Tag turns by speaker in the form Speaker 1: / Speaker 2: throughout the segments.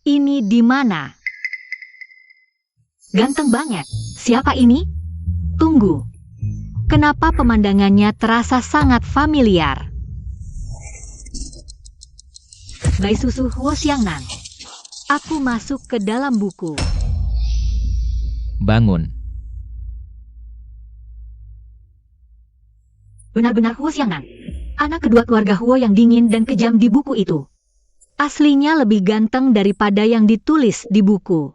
Speaker 1: ini di mana? Ganteng banget. Siapa ini? Tunggu. Kenapa pemandangannya terasa sangat familiar? Bai Susu Huo Xiangnan. Aku masuk ke dalam buku.
Speaker 2: Bangun.
Speaker 1: Benar-benar Huo Xiangnan. Anak kedua keluarga Huo yang dingin dan kejam di buku itu. Aslinya lebih ganteng daripada yang ditulis di buku.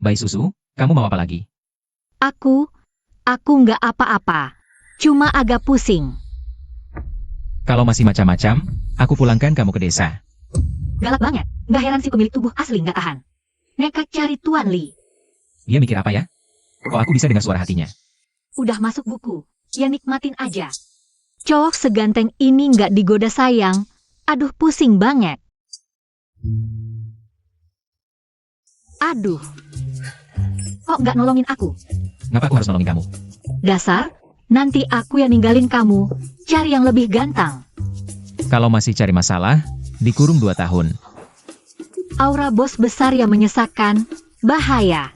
Speaker 2: Bai Susu, kamu mau apa lagi?
Speaker 1: Aku nggak apa-apa. Cuma agak pusing.
Speaker 2: Kalau masih macam-macam, aku pulangkan kamu ke desa.
Speaker 1: Galak banget. Nggak heran si pemilik tubuh asli nggak tahan. Nekat cari Tuan Li.
Speaker 2: Dia mikir apa ya? Kok aku bisa dengar suara hatinya?
Speaker 1: Udah masuk buku. Ya nikmatin aja. Cowok seganteng ini nggak digoda sayang. Aduh, pusing banget. Aduh. Kok nggak nolongin aku?
Speaker 2: Ngapa aku harus nolongin kamu?
Speaker 1: Dasar, nanti aku yang ninggalin kamu. Cari yang lebih ganteng.
Speaker 2: Kalau masih cari masalah, dikurung 2 tahun.
Speaker 1: Aura bos besar yang menyesakkan. Bahaya.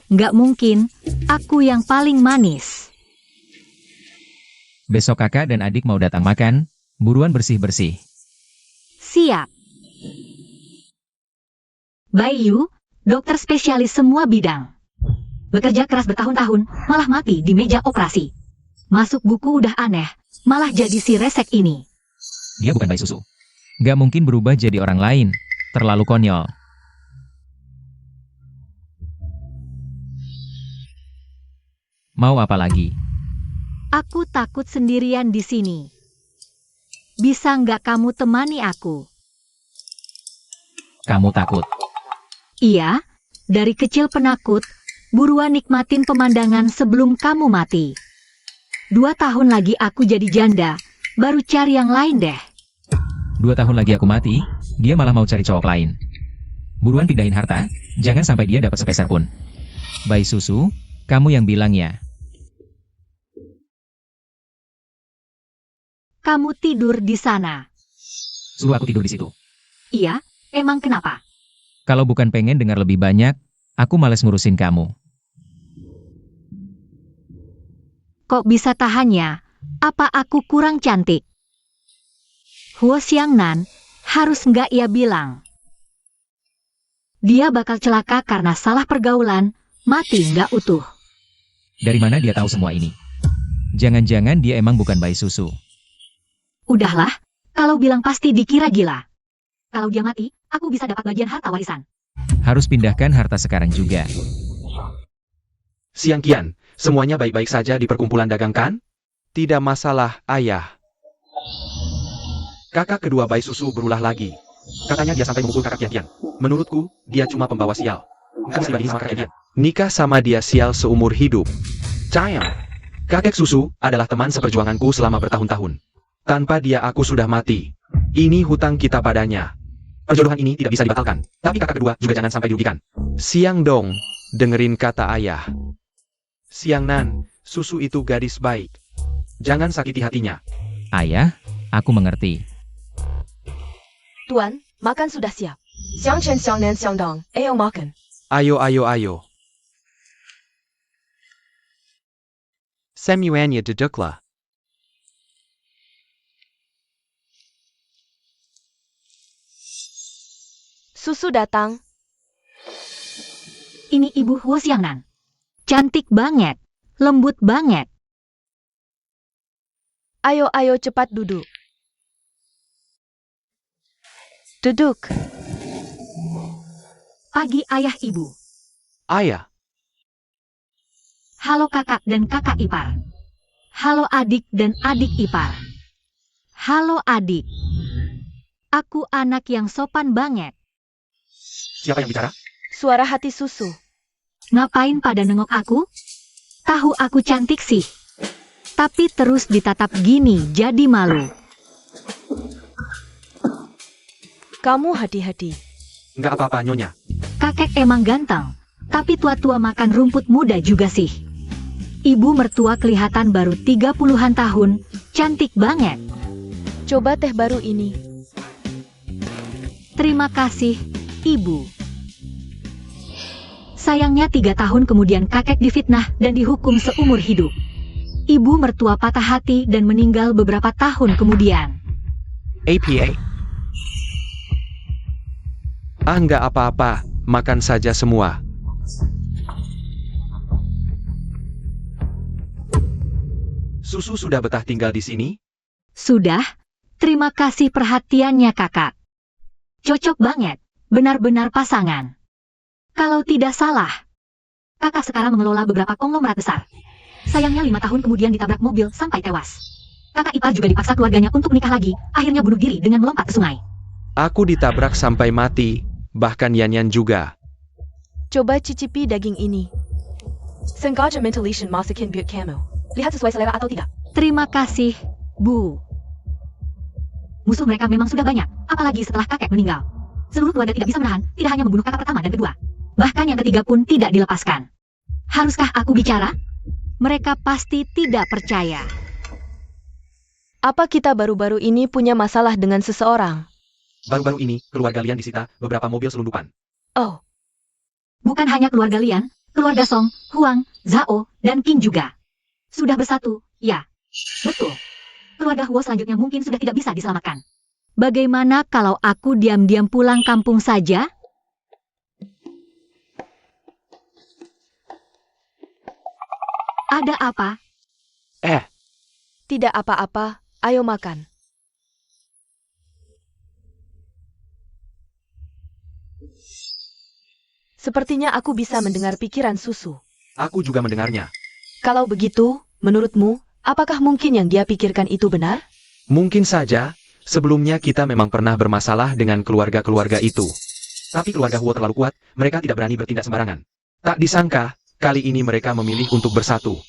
Speaker 1: Nggak mungkin, aku yang paling manis.
Speaker 2: Besok kakak dan adik mau datang makan, buruan bersih-bersih.
Speaker 1: Siap. Bayu, dokter spesialis semua bidang. Bekerja keras bertahun-tahun, malah mati di meja operasi. Masuk buku udah aneh, malah jadi si resek ini.
Speaker 2: Dia bukan Bai Susu. Gak mungkin berubah jadi orang lain. Terlalu konyol. Mau apa lagi?
Speaker 1: Aku takut sendirian di sini. Bisa nggak kamu temani aku?
Speaker 2: Kamu takut?
Speaker 1: Iya, dari kecil penakut. Buruan nikmatin pemandangan sebelum kamu mati. 2 tahun lagi aku jadi janda, baru cari yang lain deh.
Speaker 2: 2 tahun lagi aku mati, dia malah mau cari cowok lain. Buruan pindahin harta, jangan sampai dia dapat sepeser pun. Bai Susu, kamu yang bilang ya.
Speaker 1: Kamu tidur di sana.
Speaker 2: Suruh aku tidur di situ.
Speaker 1: Iya, emang kenapa?
Speaker 2: Kalau bukan pengen dengar lebih banyak, aku males ngurusin kamu.
Speaker 1: Kok bisa tahannya? Apa aku kurang cantik? Huo Xiangnan, harus nggak ia bilang. Dia bakal celaka karena salah pergaulan, mati nggak utuh.
Speaker 2: Dari mana dia tahu semua ini? Jangan-jangan dia emang bukan Bai Susu.
Speaker 1: Udahlah, kalau bilang pasti dikira gila. Kalau dia mati, aku bisa dapat bagian harta warisan.
Speaker 2: Harus pindahkan harta sekarang juga.
Speaker 3: Siang Kian, semuanya baik-baik saja di perkumpulan dagang kan? Tidak masalah, ayah. Kakak kedua Bai Susu berulah lagi. Katanya dia sampai memukul kakak Kian. Menurutku, dia cuma pembawa sial. Kan pribadi sama kakak Kian. Nikah sama dia sial seumur hidup. Sayang. Kakek Susu adalah teman seperjuanganku selama bertahun-tahun. Tanpa dia aku sudah mati. Ini hutang kita padanya. Perjodohan ini tidak bisa dibatalkan. Tapi kakak kedua juga jangan sampai dirugikan. Siang dong, dengerin kata ayah. Siang Nan, Susu itu gadis baik. Jangan sakiti hatinya.
Speaker 2: Ayah, aku mengerti.
Speaker 4: Tuan, makan sudah siap. Xiang Chen Xiang Nan Xiang Dong, ayo makan.
Speaker 3: Ayo ayo ayo. Samuanya duduklah.
Speaker 4: Susu datang.
Speaker 1: Ini Ibu Huo Xiangnan. Cantik banget, lembut banget.
Speaker 4: Ayo cepat duduk. Duduk.
Speaker 1: Pagi ayah ibu.
Speaker 3: Ayah,
Speaker 1: Halo kakak dan kakak ipar. Halo adik dan adik ipar. Halo adik. Aku anak yang sopan banget.
Speaker 3: siapa yang bicara?
Speaker 4: Suara hati susu.
Speaker 1: Ngapain pada nengok aku? Tahu aku cantik sih. Tapi terus ditatap gini jadi malu.
Speaker 4: Kamu hati-hati.
Speaker 3: Nggak apa-apa Nyonya.
Speaker 1: Kakek emang ganteng. Tapi tua-tua makan rumput muda juga sih. Ibu mertua kelihatan baru 30-an tahun. Cantik banget.
Speaker 4: Coba teh baru ini.
Speaker 1: Terima kasih. ibu. Sayangnya 3 tahun kemudian kakek difitnah dan dihukum seumur hidup. Ibu mertua patah hati dan meninggal beberapa tahun kemudian.
Speaker 3: APA. Ah, nggak apa-apa, makan saja semua. Susu sudah betah tinggal di sini?
Speaker 1: Sudah, terima kasih perhatiannya kakak. Cocok banget, benar-benar pasangan. Kalau tidak salah, kakak sekarang mengelola beberapa konglomerat besar. Sayangnya 5 tahun kemudian ditabrak mobil sampai tewas. Kakak ipar juga dipaksa keluarganya untuk menikah lagi, akhirnya bunuh diri dengan melompat ke sungai.
Speaker 3: Aku ditabrak sampai mati, bahkan Yan juga.
Speaker 4: Coba cicipi daging ini. Sengaja mentalation masakin buat kamu. Lihat sesuai selera atau tidak.
Speaker 1: Terima kasih, Bu. Musuh mereka memang sudah banyak, apalagi setelah kakek meninggal. Seluruh keluarga tidak bisa menahan, tidak hanya membunuh kakak pertama dan kedua. Bahkan yang ketiga pun tidak dilepaskan. Haruskah aku bicara? Mereka pasti tidak percaya.
Speaker 4: Apa kita baru-baru ini punya masalah dengan seseorang?
Speaker 3: Baru-baru ini, keluarga Lian disita beberapa mobil selundupan.
Speaker 4: Oh,
Speaker 1: Bukan hanya keluarga Lian, keluarga Song, Huang, Zhao, dan Qin juga. Sudah bersatu, ya. Betul. Keluarga Huo selanjutnya mungkin sudah tidak bisa diselamatkan. Bagaimana kalau aku diam-diam pulang kampung saja? Ada apa?
Speaker 4: tidak apa-apa, ayo makan. Sepertinya aku bisa mendengar pikiran Susu.
Speaker 3: Aku juga mendengarnya.
Speaker 4: Kalau begitu, menurutmu, apakah mungkin yang dia pikirkan itu benar?
Speaker 3: Mungkin saja, sebelumnya kita memang pernah bermasalah dengan keluarga-keluarga itu. Tapi keluarga Huo terlalu kuat, mereka tidak berani bertindak sembarangan. Tak disangka, kali ini mereka memilih untuk bersatu.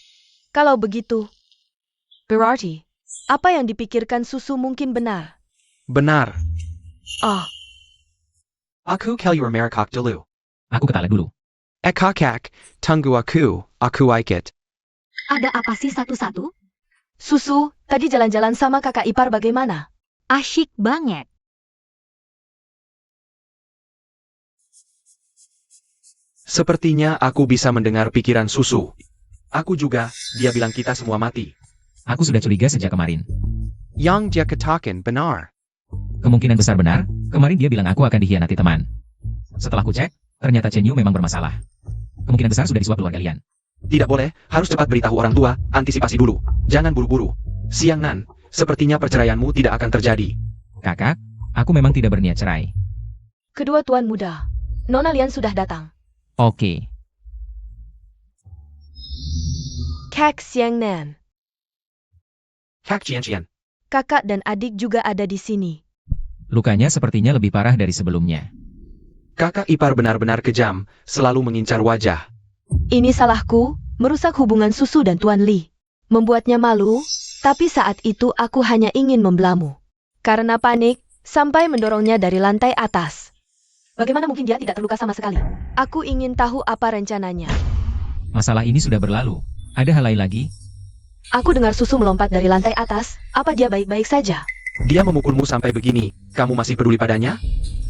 Speaker 4: Kalau begitu, berarti, apa yang dipikirkan Susu mungkin benar.
Speaker 3: Benar.
Speaker 4: Oh,
Speaker 3: Aku kalir merakak dulu.
Speaker 2: Aku ketala dulu.
Speaker 3: Kakak, tunggu aku ikut.
Speaker 1: Ada apa sih satu-satu?
Speaker 4: Susu, tadi jalan-jalan sama kakak ipar bagaimana?
Speaker 1: Asyik banget.
Speaker 3: Sepertinya aku bisa mendengar pikiran Susu. Aku juga, dia bilang kita semua mati.
Speaker 2: Aku sudah curiga sejak kemarin.
Speaker 3: Yang dia katakan benar.
Speaker 2: Kemungkinan besar benar, kemarin dia bilang aku akan dikhianati teman. Setelah ku cek, ternyata Chen Yu memang bermasalah. Kemungkinan besar sudah disuap keluarga Lian.
Speaker 3: Tidak boleh, harus cepat beritahu orang tua, antisipasi dulu. Jangan buru-buru. Siang Nan, sepertinya perceraianmu tidak akan terjadi.
Speaker 2: Kakak, aku memang tidak berniat cerai.
Speaker 4: Kedua tuan muda, Nona Lian sudah datang.
Speaker 2: Oke.
Speaker 4: Kak Siang Nan,
Speaker 3: Kak Cian.
Speaker 4: kakak dan adik juga ada di sini.
Speaker 2: Lukanya sepertinya lebih parah dari sebelumnya.
Speaker 3: Kakak ipar benar-benar kejam, selalu mengincar wajah.
Speaker 4: Ini salahku, merusak hubungan Susu dan Tuan Li. Membuatnya malu, tapi saat itu aku hanya ingin membelamu. Karena panik, sampai mendorongnya dari lantai atas. Bagaimana mungkin dia tidak terluka sama sekali? Aku ingin tahu apa rencananya.
Speaker 2: Masalah ini sudah berlalu. Ada hal lain lagi?
Speaker 4: Aku dengar Susu melompat dari lantai atas, apa dia baik-baik saja?
Speaker 3: Dia memukulmu sampai begini, kamu masih peduli padanya?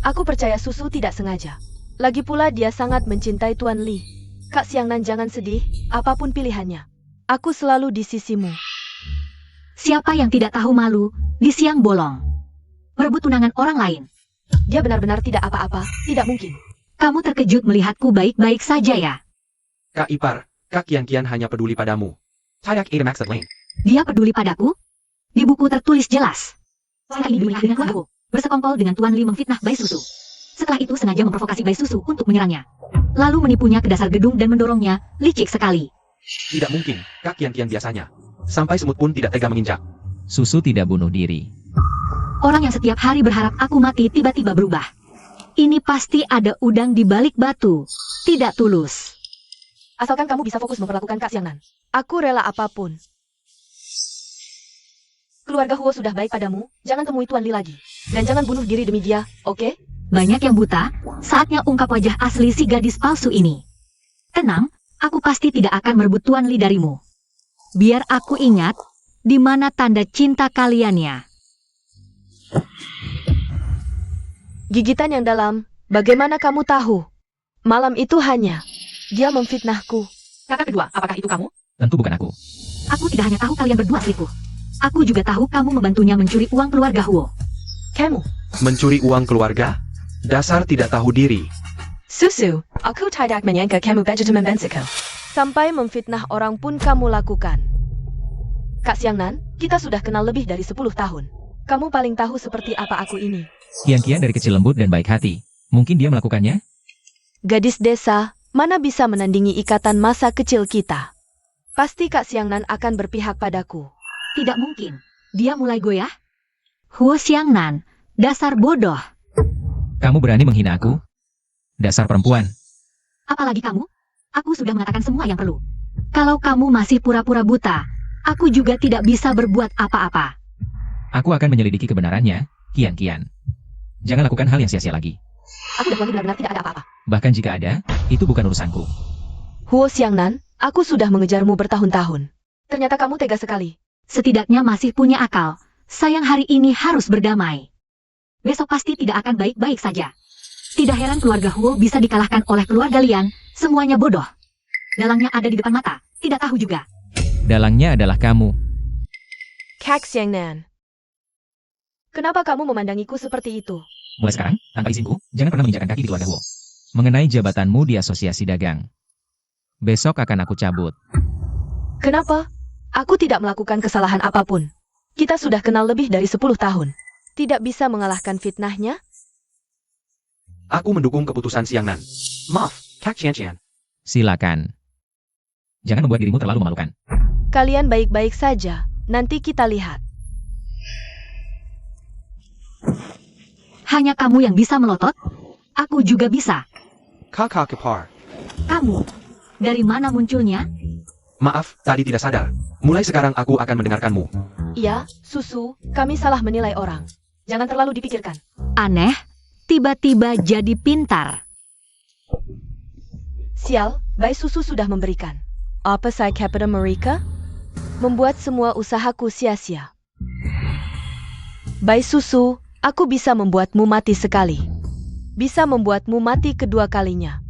Speaker 4: Aku percaya Susu tidak sengaja. Lagi pula dia sangat mencintai Tuan Li. Kak Siangnan jangan sedih, apapun pilihannya. Aku selalu di sisimu.
Speaker 1: Siapa yang tidak tahu malu, di siang bolong. Merebut tunangan orang lain.
Speaker 4: Dia benar-benar tidak apa-apa, tidak mungkin.
Speaker 1: Kamu terkejut melihatku baik-baik saja ya?
Speaker 3: Kak ipar, Kak Kian hanya peduli padamu. Tayak Ada Max Lane.
Speaker 1: Dia peduli padaku? Di buku tertulis jelas. Saya ini menikah dengan keluarga, bersekongkol dengan Tuan Li memfitnah Bai Susu. Setelah itu sengaja memprovokasi Bai Susu untuk menyerangnya. Lalu menipunya ke dasar gedung dan mendorongnya, licik sekali.
Speaker 3: Tidak mungkin, Kak Kian biasanya. Sampai semut pun tidak tega menginjak.
Speaker 2: Susu tidak bunuh diri.
Speaker 1: Orang yang setiap hari berharap aku mati tiba-tiba berubah. Ini pasti ada udang di balik batu. Tidak tulus.
Speaker 4: Asalkan kamu bisa fokus memperlakukan Kak Siangnan. Aku rela apapun. Keluarga Huo sudah baik padamu, jangan temui Tuan Li lagi. Dan jangan bunuh diri demi dia, oke?
Speaker 1: Banyak yang buta, saatnya ungkap wajah asli si gadis palsu ini. Tenang, aku pasti tidak akan merebut Tuan Li darimu. Biar aku ingat, di mana tanda cinta kaliannya.
Speaker 4: Gigitan yang dalam, Bagaimana kamu tahu? Malam itu dia memfitnahku.
Speaker 1: Kakak kedua, apakah itu kamu?
Speaker 2: Tentu bukan aku.
Speaker 1: Aku tidak hanya tahu kalian berdua selingkuh. Aku juga tahu kamu membantunya mencuri uang keluarga Huo.
Speaker 4: Kamu,
Speaker 3: Mencuri uang keluarga? Dasar tidak tahu diri.
Speaker 4: Susu, aku tidak menyangka kamu begitu membensikku. Sampai memfitnah orang pun kamu lakukan. Kak Xiangnan, kita sudah kenal lebih dari 10 tahun. Kamu paling tahu seperti apa aku ini.
Speaker 2: Kian dari kecil lembut dan baik hati. Mungkin dia melakukannya?
Speaker 4: Gadis desa, mana bisa menandingi ikatan masa kecil kita? Pasti Kak Xiangnan akan berpihak padaku.
Speaker 1: Tidak mungkin. Dia mulai goyah. Huo Xiangnan, dasar bodoh.
Speaker 2: Kamu berani menghina aku? Dasar perempuan.
Speaker 1: Apalagi kamu? Aku sudah mengatakan semua yang perlu. Kalau kamu masih pura-pura buta, aku juga tidak bisa berbuat apa-apa.
Speaker 2: Aku akan menyelidiki kebenarannya, Kian. Jangan lakukan hal yang sia-sia lagi.
Speaker 1: Aku dan Wang benar-benar tidak ada apa-apa.
Speaker 2: Bahkan jika ada, itu bukan urusanku.
Speaker 4: Huo Xiangnan, aku sudah mengejarmu bertahun-tahun. Ternyata kamu tega sekali.
Speaker 1: Setidaknya masih punya akal. Sayang hari ini harus berdamai. Besok pasti tidak akan baik-baik saja. Tidak heran keluarga Huo bisa dikalahkan oleh keluarga Lian. Semuanya bodoh. Dalangnya ada di depan mata. Tidak tahu juga.
Speaker 2: Dalangnya adalah kamu.
Speaker 4: Kak Xiangnan, kenapa kamu memandangiku seperti itu?
Speaker 2: Mulai sekarang, tanpa izinku, jangan pernah menginjakkan kaki di keluarga Huo. Mengenai jabatanmu di asosiasi dagang. Besok akan aku cabut.
Speaker 4: Kenapa? Aku tidak melakukan kesalahan apapun. Kita sudah kenal lebih dari 10 tahun. Tidak bisa mengalahkan fitnahnya?
Speaker 3: Aku mendukung keputusan Xiangnan. Maaf, Kak Qian.
Speaker 2: Silakan. Jangan membuat dirimu terlalu memalukan.
Speaker 4: Kalian baik-baik saja. Nanti kita lihat.
Speaker 1: Hanya kamu yang bisa melotot? Aku juga bisa.
Speaker 3: Kakak Kepar.
Speaker 1: Kamu, dari mana munculnya?
Speaker 3: Maaf, tadi tidak sadar. Mulai sekarang aku akan mendengarkanmu.
Speaker 4: Iya, Susu, kami salah menilai orang. Jangan terlalu dipikirkan.
Speaker 1: Aneh, tiba-tiba jadi pintar.
Speaker 4: Sial, Bai Susu sudah memberikan. Apa saya capital mereka? Membuat semua usahaku sia-sia. Bai Susu, aku bisa membuatmu mati sekali. Bisa membuatmu mati kedua kalinya.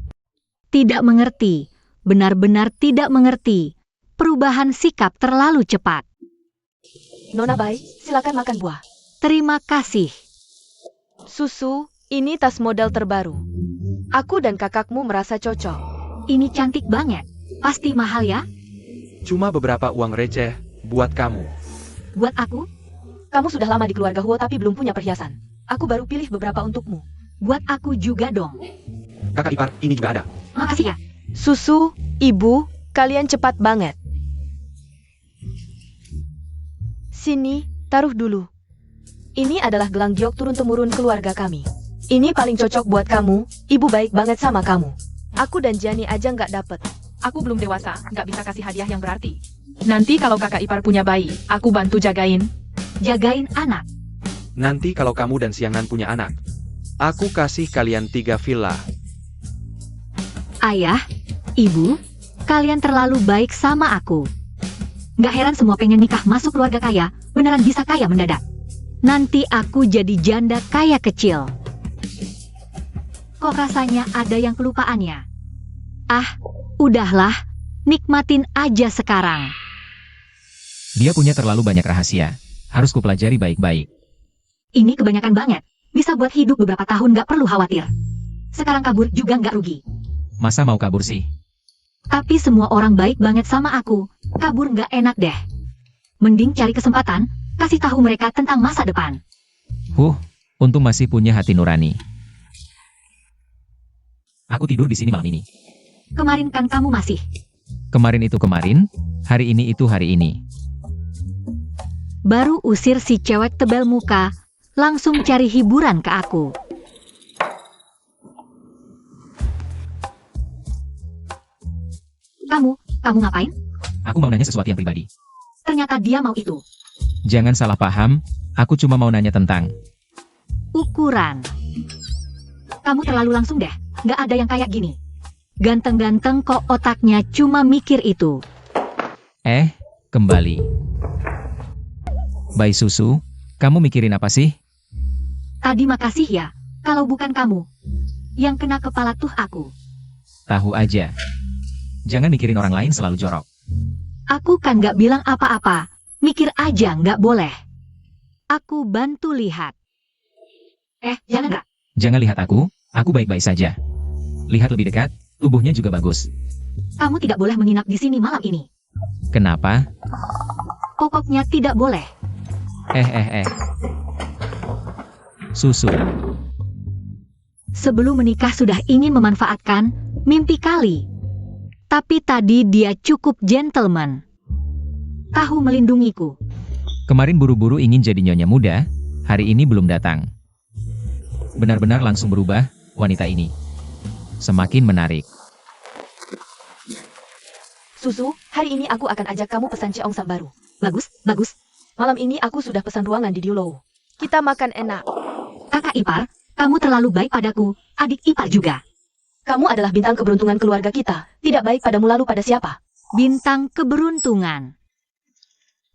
Speaker 1: Tidak mengerti. Benar-benar tidak mengerti. Perubahan sikap terlalu cepat.
Speaker 4: Nona Bai, silakan makan buah.
Speaker 1: Terima kasih.
Speaker 4: Susu, ini tas model terbaru. Aku dan kakakmu merasa cocok.
Speaker 1: Ini cantik banget. Pasti mahal ya?
Speaker 3: Cuma beberapa uang receh buat kamu.
Speaker 1: Buat aku?
Speaker 4: Kamu sudah lama di keluarga Huo tapi belum punya perhiasan. Aku baru pilih beberapa untukmu.
Speaker 1: Buat aku juga dong.
Speaker 3: Kakak ipar, ini juga ada.
Speaker 1: Makasih ya.
Speaker 4: Susu, ibu, kalian cepat banget. Sini, taruh dulu. Ini adalah gelang giok turun-temurun keluarga kami. Ini paling cocok buat kamu, ibu baik banget sama kamu. Aku dan Jani aja nggak dapet.
Speaker 5: Aku belum dewasa, nggak bisa kasih hadiah yang berarti. Nanti kalau kakak ipar punya bayi, aku bantu jagain.
Speaker 1: Jagain anak.
Speaker 3: Nanti kalau kamu dan Xiangnan punya anak, aku kasih kalian 3 villa.
Speaker 1: Ayah, ibu, kalian terlalu baik sama aku. Nggak heran semua pengen nikah masuk keluarga kaya, beneran bisa kaya mendadak. Nanti aku jadi janda kaya kecil. Kok rasanya ada yang kelupaannya? Ah, udahlah, nikmatin aja sekarang.
Speaker 2: Dia punya terlalu banyak rahasia. Harus kupelajari baik-baik.
Speaker 1: Ini kebanyakan banget. Bisa buat hidup beberapa tahun nggak perlu khawatir. Sekarang kabur juga nggak rugi.
Speaker 2: Masa mau kabur sih?
Speaker 1: Tapi semua orang baik banget sama aku. Kabur nggak enak deh. Mending cari kesempatan, kasih tahu mereka tentang masa depan.
Speaker 2: Untung masih punya hati nurani. Aku tidur di sini malam ini.
Speaker 1: Kemarin kan kamu masih.
Speaker 2: Kemarin itu kemarin, hari ini itu hari ini.
Speaker 1: Baru usir si cewek tebal muka, langsung cari hiburan ke aku. Kamu ngapain?
Speaker 2: Aku mau nanya sesuatu yang pribadi.
Speaker 1: Ternyata dia mau itu.
Speaker 2: Jangan salah paham, aku cuma mau nanya tentang
Speaker 1: Ukuran. Kamu terlalu langsung deh, nggak ada yang kayak gini. Ganteng-ganteng kok otaknya cuma mikir itu.
Speaker 2: Kembali. Bai Susu, kamu mikirin apa sih?
Speaker 1: Tadi makasih ya, kalau bukan kamu. Yang kena kepala tuh aku.
Speaker 2: Tahu aja. Jangan mikirin orang lain selalu jorok.
Speaker 1: Aku kan nggak bilang apa-apa. Mikir aja nggak boleh. Aku bantu lihat. Jangan nggak.
Speaker 2: Jangan lihat aku baik-baik saja. Lihat lebih dekat, tubuhnya juga bagus.
Speaker 1: Kamu tidak boleh menginap di sini malam ini.
Speaker 2: Kenapa?
Speaker 1: Pokoknya tidak boleh.
Speaker 2: Susu.
Speaker 1: Sebelum menikah sudah ingin memanfaatkan, mimpi kali. Tapi tadi dia cukup gentleman. Tahu melindungiku.
Speaker 2: Kemarin buru-buru ingin jadi nyonya muda, hari ini belum datang. Benar-benar langsung berubah, wanita ini. Semakin menarik.
Speaker 4: Susu, hari ini aku akan ajak kamu pesan ceongsam baru.
Speaker 1: Bagus, bagus.
Speaker 4: Malam ini aku sudah pesan ruangan di Diulo. Kita makan enak.
Speaker 1: Kakak ipar, kamu terlalu baik padaku, adik ipar juga.
Speaker 4: Kamu adalah bintang keberuntungan keluarga kita. Tidak baik padamu lalu pada siapa?
Speaker 1: Bintang keberuntungan.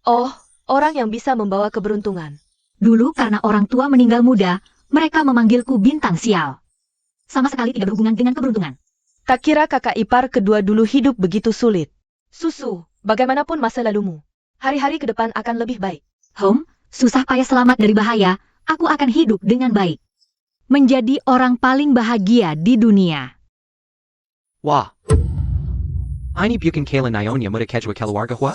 Speaker 4: Oh, orang yang bisa membawa keberuntungan.
Speaker 1: Dulu karena orang tua meninggal muda, mereka memanggilku bintang sial. Sama sekali tidak berhubungan dengan keberuntungan.
Speaker 4: Tak kira kakak ipar kedua dulu hidup begitu sulit. Susu, bagaimanapun masa lalumu, hari-hari ke depan akan lebih baik.
Speaker 1: Susah payah selamat dari bahaya, aku akan hidup dengan baik. Menjadi orang paling bahagia di dunia.
Speaker 3: Wah. Ini bukan kailan Ionia muda kejwa keluarga Hua?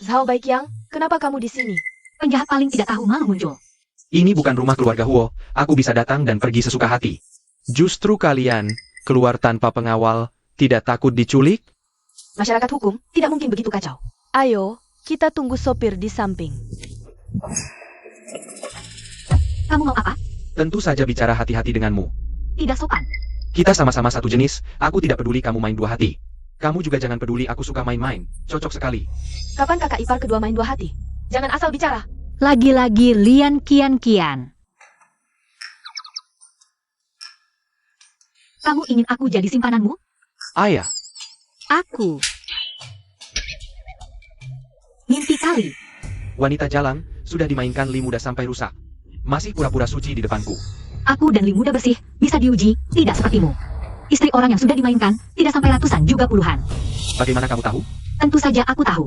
Speaker 4: Zhao Baiqiang, kenapa kamu di sini?
Speaker 1: Penjahat paling tidak tahu malu muncul.
Speaker 3: Ini bukan rumah keluarga Huo, aku bisa datang dan pergi sesuka hati. Justru kalian, keluar tanpa pengawal, tidak takut diculik?
Speaker 4: Masyarakat hukum tidak mungkin begitu kacau. Ayo, kita tunggu sopir di samping.
Speaker 1: Kamu mau apa?
Speaker 3: Tentu saja bicara hati-hati denganmu.
Speaker 1: Tidak sopan.
Speaker 3: Kita sama-sama satu jenis, aku tidak peduli kamu main dua hati. Kamu juga jangan peduli aku suka main-main, cocok sekali.
Speaker 4: Kapan kakak ipar kedua main dua hati? Jangan asal bicara.
Speaker 1: Lagi-lagi Lian Kian. Kamu ingin aku jadi simpananmu?
Speaker 3: Ayah,
Speaker 1: Aku. Mimpi kali.
Speaker 3: wanita jalang, sudah dimainkan Li muda sampai rusak. Masih pura-pura suci di depanku.
Speaker 1: Aku dan Li muda bersih, bisa diuji, tidak sepertimu. Istri orang yang sudah dimainkan, tidak sampai ratusan juga puluhan.
Speaker 3: Bagaimana kamu tahu?
Speaker 1: Tentu saja aku tahu.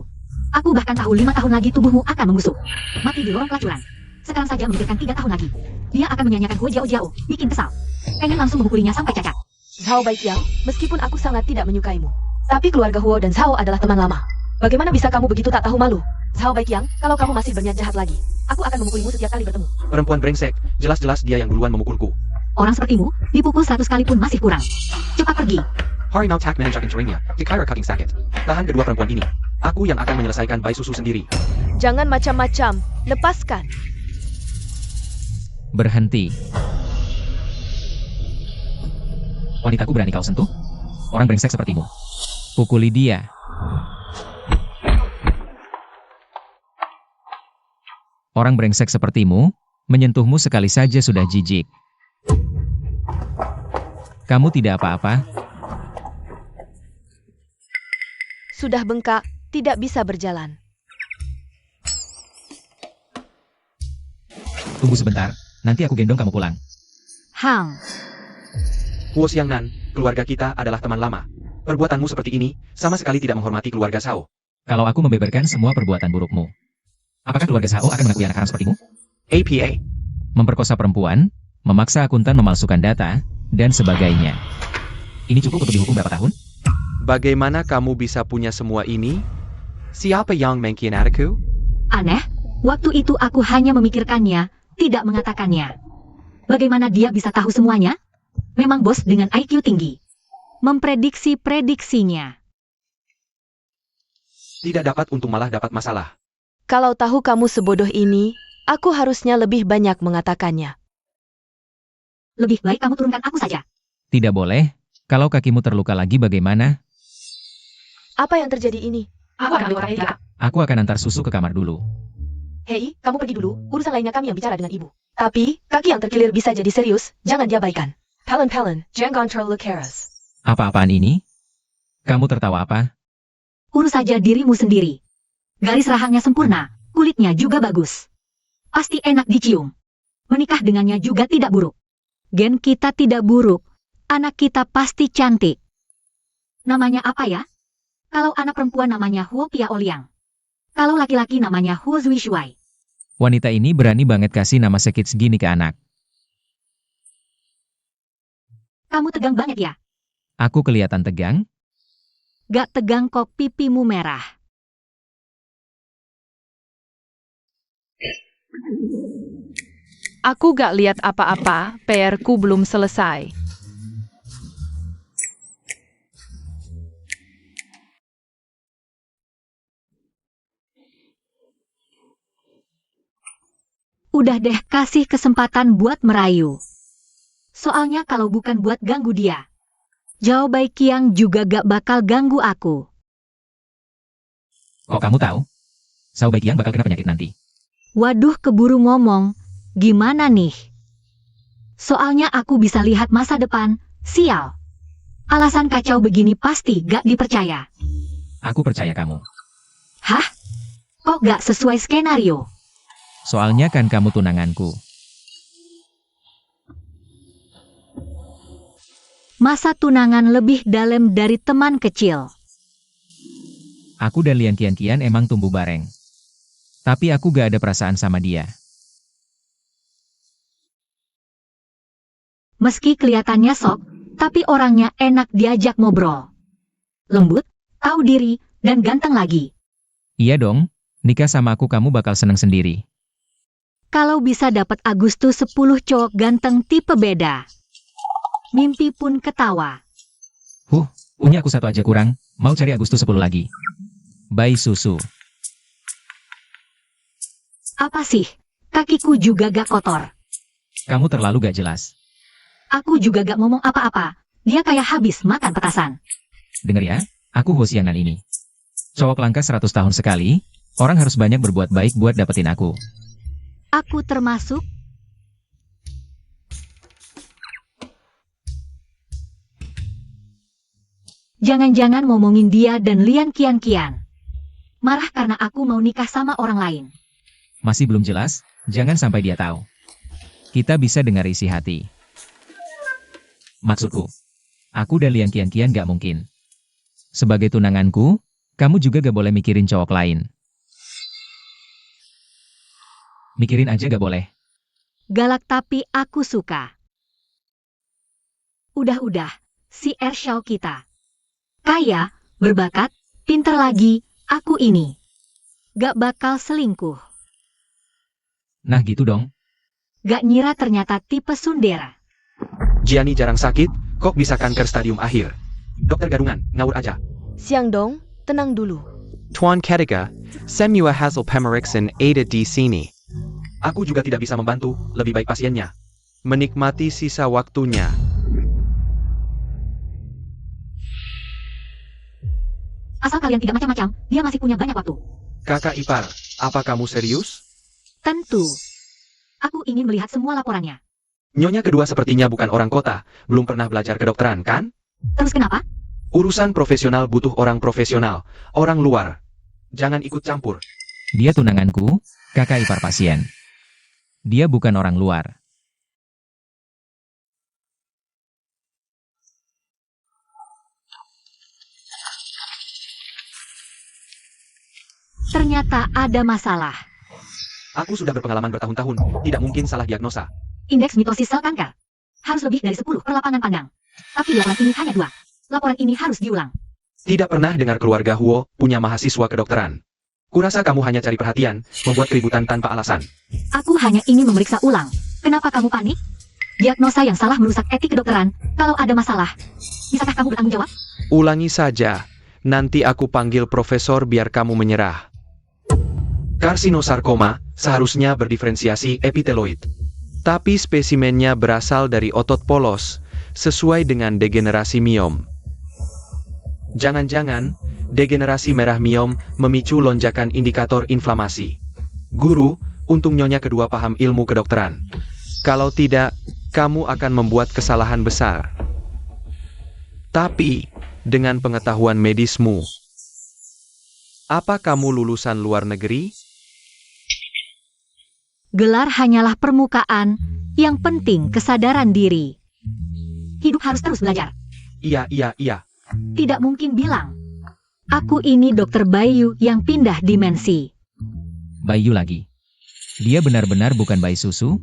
Speaker 1: Aku bahkan tahu 5 tahun lagi tubuhmu akan membusuk. Mati di lorong pelacuran. Sekarang saja memikirkan 3 tahun lagi. Dia akan menyanyikan Hua Jiao, bikin kesal. Pengen langsung memukulinya sampai cacat.
Speaker 4: Zhao Baiqiang, meskipun aku sangat tidak menyukaimu, tapi keluarga Huo dan Zhao adalah teman lama. Bagaimana bisa kamu begitu tak tahu malu? Zhao Baiqiang, kalau kamu masih berniat jahat lagi, aku akan memukulimu setiap kali bertemu.
Speaker 3: Perempuan brengsek, jelas-jelas dia yang duluan memukulku.
Speaker 1: Orang sepertimu, dipukul 100 kali pun masih kurang. Cepat pergi.
Speaker 3: Hari mau tak menanjakan ceringnya, kekira kaking sakit. Tahan kedua perempuan ini. Aku yang akan menyelesaikan bayi susu sendiri.
Speaker 4: Jangan macam-macam, lepaskan.
Speaker 2: Berhenti. Wanitaku berani kau sentuh? Orang brengsek sepertimu. Pukuli dia. Orang brengsek sepertimu, menyentuhmu sekali saja sudah jijik. Kamu tidak apa-apa?
Speaker 4: Sudah bengkak, tidak bisa berjalan.
Speaker 2: Tunggu sebentar, nanti aku gendong kamu pulang.
Speaker 1: Hang.
Speaker 3: Huo Xiangnan, keluarga kita adalah teman lama. Perbuatanmu seperti ini, sama sekali tidak menghormati keluarga Shao.
Speaker 2: Kalau aku membeberkan semua perbuatan burukmu, apakah keluarga Shao akan mengakui anak haram sepertimu?
Speaker 3: APA.
Speaker 2: Memperkosa perempuan, memaksa akuntan memalsukan data, dan sebagainya. Ini cukup untuk dihukum berapa tahun?
Speaker 3: Bagaimana kamu bisa punya semua ini? Siapa yang mengkhianatiku?
Speaker 1: Aneh, waktu itu aku hanya memikirkannya, tidak mengatakannya. Bagaimana dia bisa tahu semuanya? Memang bos dengan IQ tinggi. Memprediksi-prediksinya.
Speaker 3: Tidak dapat untung malah dapat masalah.
Speaker 4: Kalau tahu kamu sebodoh ini, aku harusnya lebih banyak mengatakannya.
Speaker 1: Lebih baik kamu turunkan aku saja.
Speaker 2: Tidak boleh. Kalau kakimu terluka lagi bagaimana?
Speaker 4: Apa yang terjadi ini?
Speaker 5: Aku akan ambil orang ini.
Speaker 2: Aku akan antar susu ke kamar dulu.
Speaker 4: Hei, kamu pergi dulu, urusan lainnya kami yang bicara dengan ibu. Tapi, kaki yang terkilir bisa jadi serius, jangan diabaikan. Pelen, jangan terlalu keras.
Speaker 2: Apa-apaan ini? Kamu tertawa apa?
Speaker 1: Urus saja dirimu sendiri. Garis rahangnya sempurna, kulitnya juga bagus. Pasti enak dicium. Menikah dengannya juga tidak buruk. Gen kita tidak buruk. Anak kita pasti cantik. Namanya apa ya? Kalau anak perempuan namanya Huo Pia Oliang. Kalau laki-laki namanya Huo Zui Shuai.
Speaker 2: Wanita ini berani banget kasih nama sekit segini ke anak.
Speaker 1: Kamu tegang banget ya?
Speaker 2: Aku kelihatan tegang?
Speaker 1: Gak tegang kok, pipimu merah.
Speaker 5: Aku gak lihat apa-apa, PR-ku belum selesai.
Speaker 1: Udah deh, kasih kesempatan buat merayu. Soalnya kalau bukan buat ganggu dia, Zhao Baiqiang juga gak bakal ganggu aku.
Speaker 2: Kok kamu tahu? Zhao Baiqiang bakal kena penyakit nanti.
Speaker 1: Waduh, keburu ngomong. Gimana nih? Soalnya aku bisa lihat masa depan, sial. Alasan kacau begini pasti gak dipercaya.
Speaker 2: Aku percaya kamu.
Speaker 1: Hah? Kok gak sesuai skenario?
Speaker 2: Soalnya kan kamu tunanganku.
Speaker 1: Masa tunangan lebih dalam dari teman kecil.
Speaker 2: Aku dan Lian Qianqian emang tumbuh bareng. Tapi aku gak ada perasaan sama dia.
Speaker 1: Meski kelihatannya sok, tapi orangnya enak diajak ngobrol. Lembut, tahu diri, dan ganteng lagi.
Speaker 2: Iya dong, nikah sama aku kamu bakal seneng sendiri.
Speaker 1: Kalau bisa dapat Agustus 10 cowok ganteng tipe beda. Mimpi pun ketawa.
Speaker 2: Punya aku satu aja kurang, mau cari Agustus 10 lagi. Bai Susu.
Speaker 1: Apa sih? Kakiku juga gak kotor.
Speaker 2: Kamu terlalu gak jelas.
Speaker 1: Aku juga gak ngomong apa-apa. Dia kayak habis makan petasan.
Speaker 2: Dengar ya, aku Hosianan ini. Cowok langka 100 tahun sekali, orang harus banyak berbuat baik buat dapetin aku.
Speaker 1: Aku termasuk. Jangan-jangan ngomongin dia dan Lian Qianqian. Marah karena aku mau nikah sama orang lain.
Speaker 2: Masih belum jelas, jangan sampai dia tahu. Kita bisa dengar isi hati. Maksudku, aku dan Lian Qianqian gak mungkin. Sebagai tunanganku, kamu juga gak boleh mikirin cowok lain. Mikirin aja gak boleh.
Speaker 1: Galak tapi aku suka. Udah, si Ershao kita. Kaya, berbakat, pinter lagi, aku ini. Gak bakal selingkuh.
Speaker 2: Nah gitu dong.
Speaker 1: Gak ngira ternyata tipe sundera.
Speaker 3: Gianni jarang sakit, kok bisa kanker stadium akhir? Dokter gadungan, ngawur aja.
Speaker 4: Siang dong, tenang dulu.
Speaker 6: Tuan Ketika, Semua Hazel Pemerixin Ada di sini.
Speaker 3: Aku juga tidak bisa membantu, lebih baik pasiennya.
Speaker 6: Menikmati sisa waktunya.
Speaker 1: Asal kalian tidak macam-macam, dia masih punya banyak waktu.
Speaker 3: Kakak ipar, apa kamu serius?
Speaker 1: Tentu. Aku ingin melihat semua laporannya.
Speaker 3: Nyonya kedua sepertinya bukan orang kota, belum pernah belajar kedokteran, kan?
Speaker 1: Terus kenapa?
Speaker 3: Urusan profesional butuh orang profesional, orang luar. Jangan ikut campur.
Speaker 2: Dia tunanganku, kakak ipar pasien. Dia bukan orang luar.
Speaker 1: Ternyata ada masalah.
Speaker 3: Aku sudah berpengalaman bertahun-tahun, tidak mungkin salah diagnosa.
Speaker 1: Indeks mitosis sel kanker. Harus lebih dari 10 per lapangan pandang. Tapi laporan ini hanya 2. Laporan ini harus diulang.
Speaker 3: Tidak pernah dengar keluarga Huo punya mahasiswa kedokteran. Kurasa kamu hanya cari perhatian, membuat keributan tanpa alasan.
Speaker 1: Aku hanya ingin memeriksa ulang. Kenapa kamu panik? Diagnosa yang salah merusak etik kedokteran. Kalau ada masalah, bisakah kamu bertanggung jawab?
Speaker 6: Ulangi saja. Nanti aku panggil profesor biar kamu menyerah.
Speaker 3: Karsinosarkoma seharusnya berdiferensiasi epiteloid.
Speaker 6: Tapi spesimennya berasal dari otot polos, sesuai dengan degenerasi miom.
Speaker 3: Jangan-jangan, degenerasi merah miom memicu lonjakan indikator inflamasi. Guru, untung nyonya kedua paham ilmu kedokteran.
Speaker 6: Kalau tidak, kamu akan membuat kesalahan besar. Tapi, dengan pengetahuan medismu, apa kamu lulusan luar negeri?
Speaker 1: Gelar hanyalah permukaan, yang penting kesadaran diri. hidup harus terus belajar.
Speaker 3: Iya.
Speaker 1: Tidak mungkin bilang. Aku ini Dokter Bayu yang pindah dimensi.
Speaker 2: Bayu lagi. Dia benar-benar bukan bayi susu?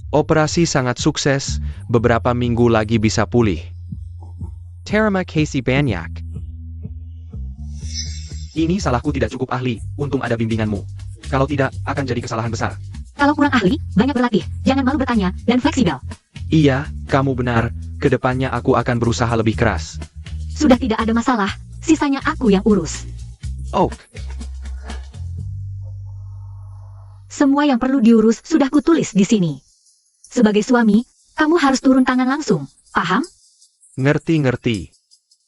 Speaker 6: Operasi sangat sukses, beberapa minggu lagi bisa pulih. Terima kasih banyak.
Speaker 3: Ini salahku tidak cukup ahli, untung ada bimbinganmu. Kalau tidak, akan jadi kesalahan besar.
Speaker 1: Kalau kurang ahli, banyak berlatih. Jangan malu bertanya, dan fleksibel.
Speaker 6: Iya, kamu benar. Kedepannya aku akan berusaha lebih keras.
Speaker 1: Sudah tidak ada masalah, sisanya aku yang urus.
Speaker 6: Oh,
Speaker 1: Semua yang perlu diurus sudah kutulis di sini. Sebagai suami, kamu harus turun tangan langsung, paham?
Speaker 6: ngerti.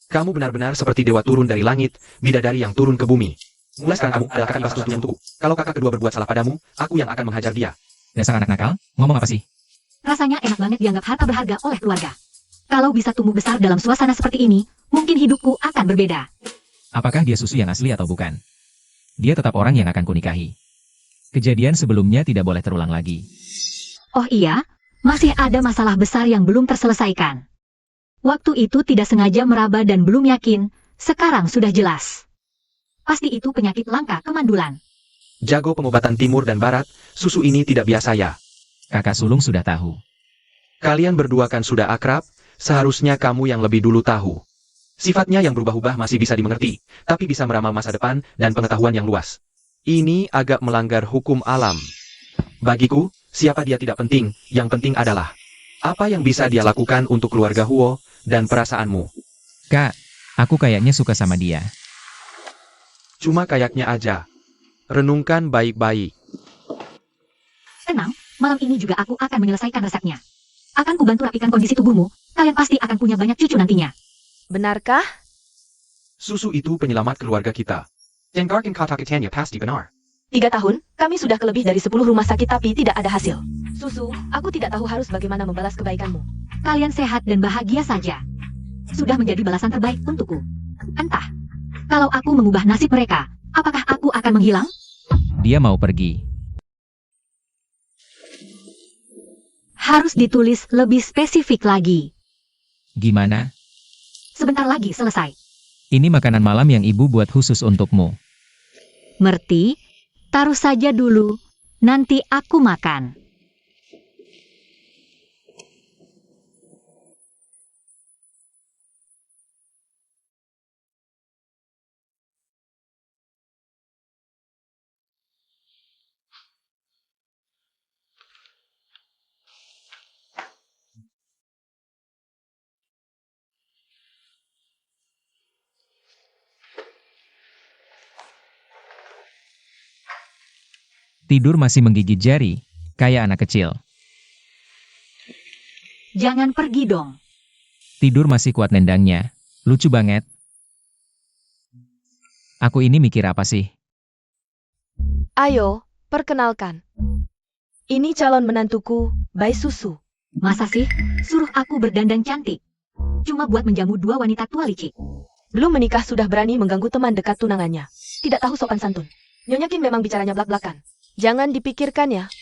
Speaker 3: Kamu benar-benar seperti dewa turun dari langit, bidadari yang turun ke bumi. Mulai sekarang kamu adalah kakak ipar satu-satunya untukku. Kalau kakak kedua berbuat salah padamu, aku yang akan menghajar dia.
Speaker 2: Dasar anak nakal, ngomong apa sih?
Speaker 1: Rasanya enak banget dianggap harta berharga oleh keluarga. Kalau bisa tumbuh besar dalam suasana seperti ini, mungkin hidupku akan berbeda.
Speaker 2: Apakah dia susu yang asli atau bukan? Dia tetap orang yang akan kunikahi. Kejadian sebelumnya tidak boleh terulang lagi.
Speaker 1: Oh iya, masih ada masalah besar yang belum terselesaikan. Waktu itu tidak sengaja meraba dan belum yakin, sekarang sudah jelas. Pasti itu penyakit langka kemandulan.
Speaker 3: Jago pengobatan timur dan barat, susu ini tidak biasa ya.
Speaker 2: Kakak sulung sudah tahu.
Speaker 6: Kalian berdua kan sudah akrab, seharusnya kamu yang lebih dulu tahu.
Speaker 3: Sifatnya yang berubah-ubah masih bisa dimengerti, tapi bisa meramal masa depan dan pengetahuan yang luas.
Speaker 6: Ini agak melanggar hukum alam.
Speaker 3: Bagiku, siapa dia tidak penting, yang penting adalah apa yang bisa dia lakukan untuk keluarga Huo dan perasaanmu.
Speaker 2: Kak, aku kayaknya suka sama dia.
Speaker 3: Cuma kayaknya aja.
Speaker 6: Renungkan baik-baik.
Speaker 1: Tenang, malam ini juga aku akan menyelesaikan resepnya. Akan kubantu rapikan kondisi tubuhmu, kalian pasti akan punya banyak cucu nantinya.
Speaker 4: Benarkah?
Speaker 3: Susu itu penyelamat keluarga kita. Dengarkan kata-katanya pasti benar.
Speaker 4: 3 tahun, kami sudah ke lebih dari 10 rumah sakit tapi tidak ada hasil. Susu, aku tidak tahu harus bagaimana membalas kebaikanmu.
Speaker 1: Kalian sehat dan bahagia saja. Sudah menjadi balasan terbaik untukku. Entah, kalau aku mengubah nasib mereka, apakah aku akan menghilang?
Speaker 2: Dia mau pergi.
Speaker 1: Harus ditulis lebih spesifik lagi.
Speaker 2: Gimana?
Speaker 1: Sebentar lagi selesai.
Speaker 2: Ini makanan malam yang ibu buat khusus untukmu.
Speaker 1: Merti, taruh saja dulu, nanti aku makan.
Speaker 2: Tidur masih menggigit jari, kayak anak kecil.
Speaker 1: Jangan pergi dong.
Speaker 2: Tidur masih kuat nendangnya. Lucu banget. Aku ini mikir apa sih?
Speaker 4: Ayo, perkenalkan. Ini calon menantuku, Bai Susu.
Speaker 1: Masa sih, suruh aku berdandan cantik? Cuma buat menjamu 2 wanita tua licik.
Speaker 4: Belum menikah sudah berani mengganggu teman dekat tunangannya. Tidak tahu sopan santun. Nyonya Kim memang bicaranya blak-blakan. Jangan dipikirkan ya.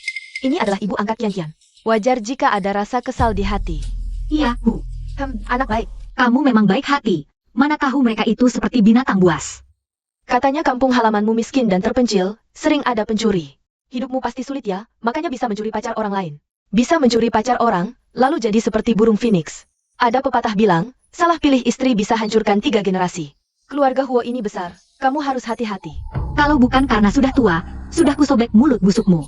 Speaker 4: Ini adalah ibu angkat Kian. Wajar jika ada rasa kesal di hati.
Speaker 1: Iya, Bu.
Speaker 4: Anak baik.
Speaker 1: Kamu memang baik hati. Mana tahu mereka itu seperti binatang buas.
Speaker 4: Katanya kampung halamanmu miskin dan terpencil, sering ada pencuri. Hidupmu pasti sulit ya, makanya bisa mencuri pacar orang lain. Bisa mencuri pacar orang, lalu jadi seperti burung phoenix. Ada pepatah bilang, salah pilih istri bisa hancurkan 3 generasi. Keluarga Huo ini besar, kamu harus hati-hati.
Speaker 1: Kalau bukan karena sudah tua, sudah kusobek mulut busukmu.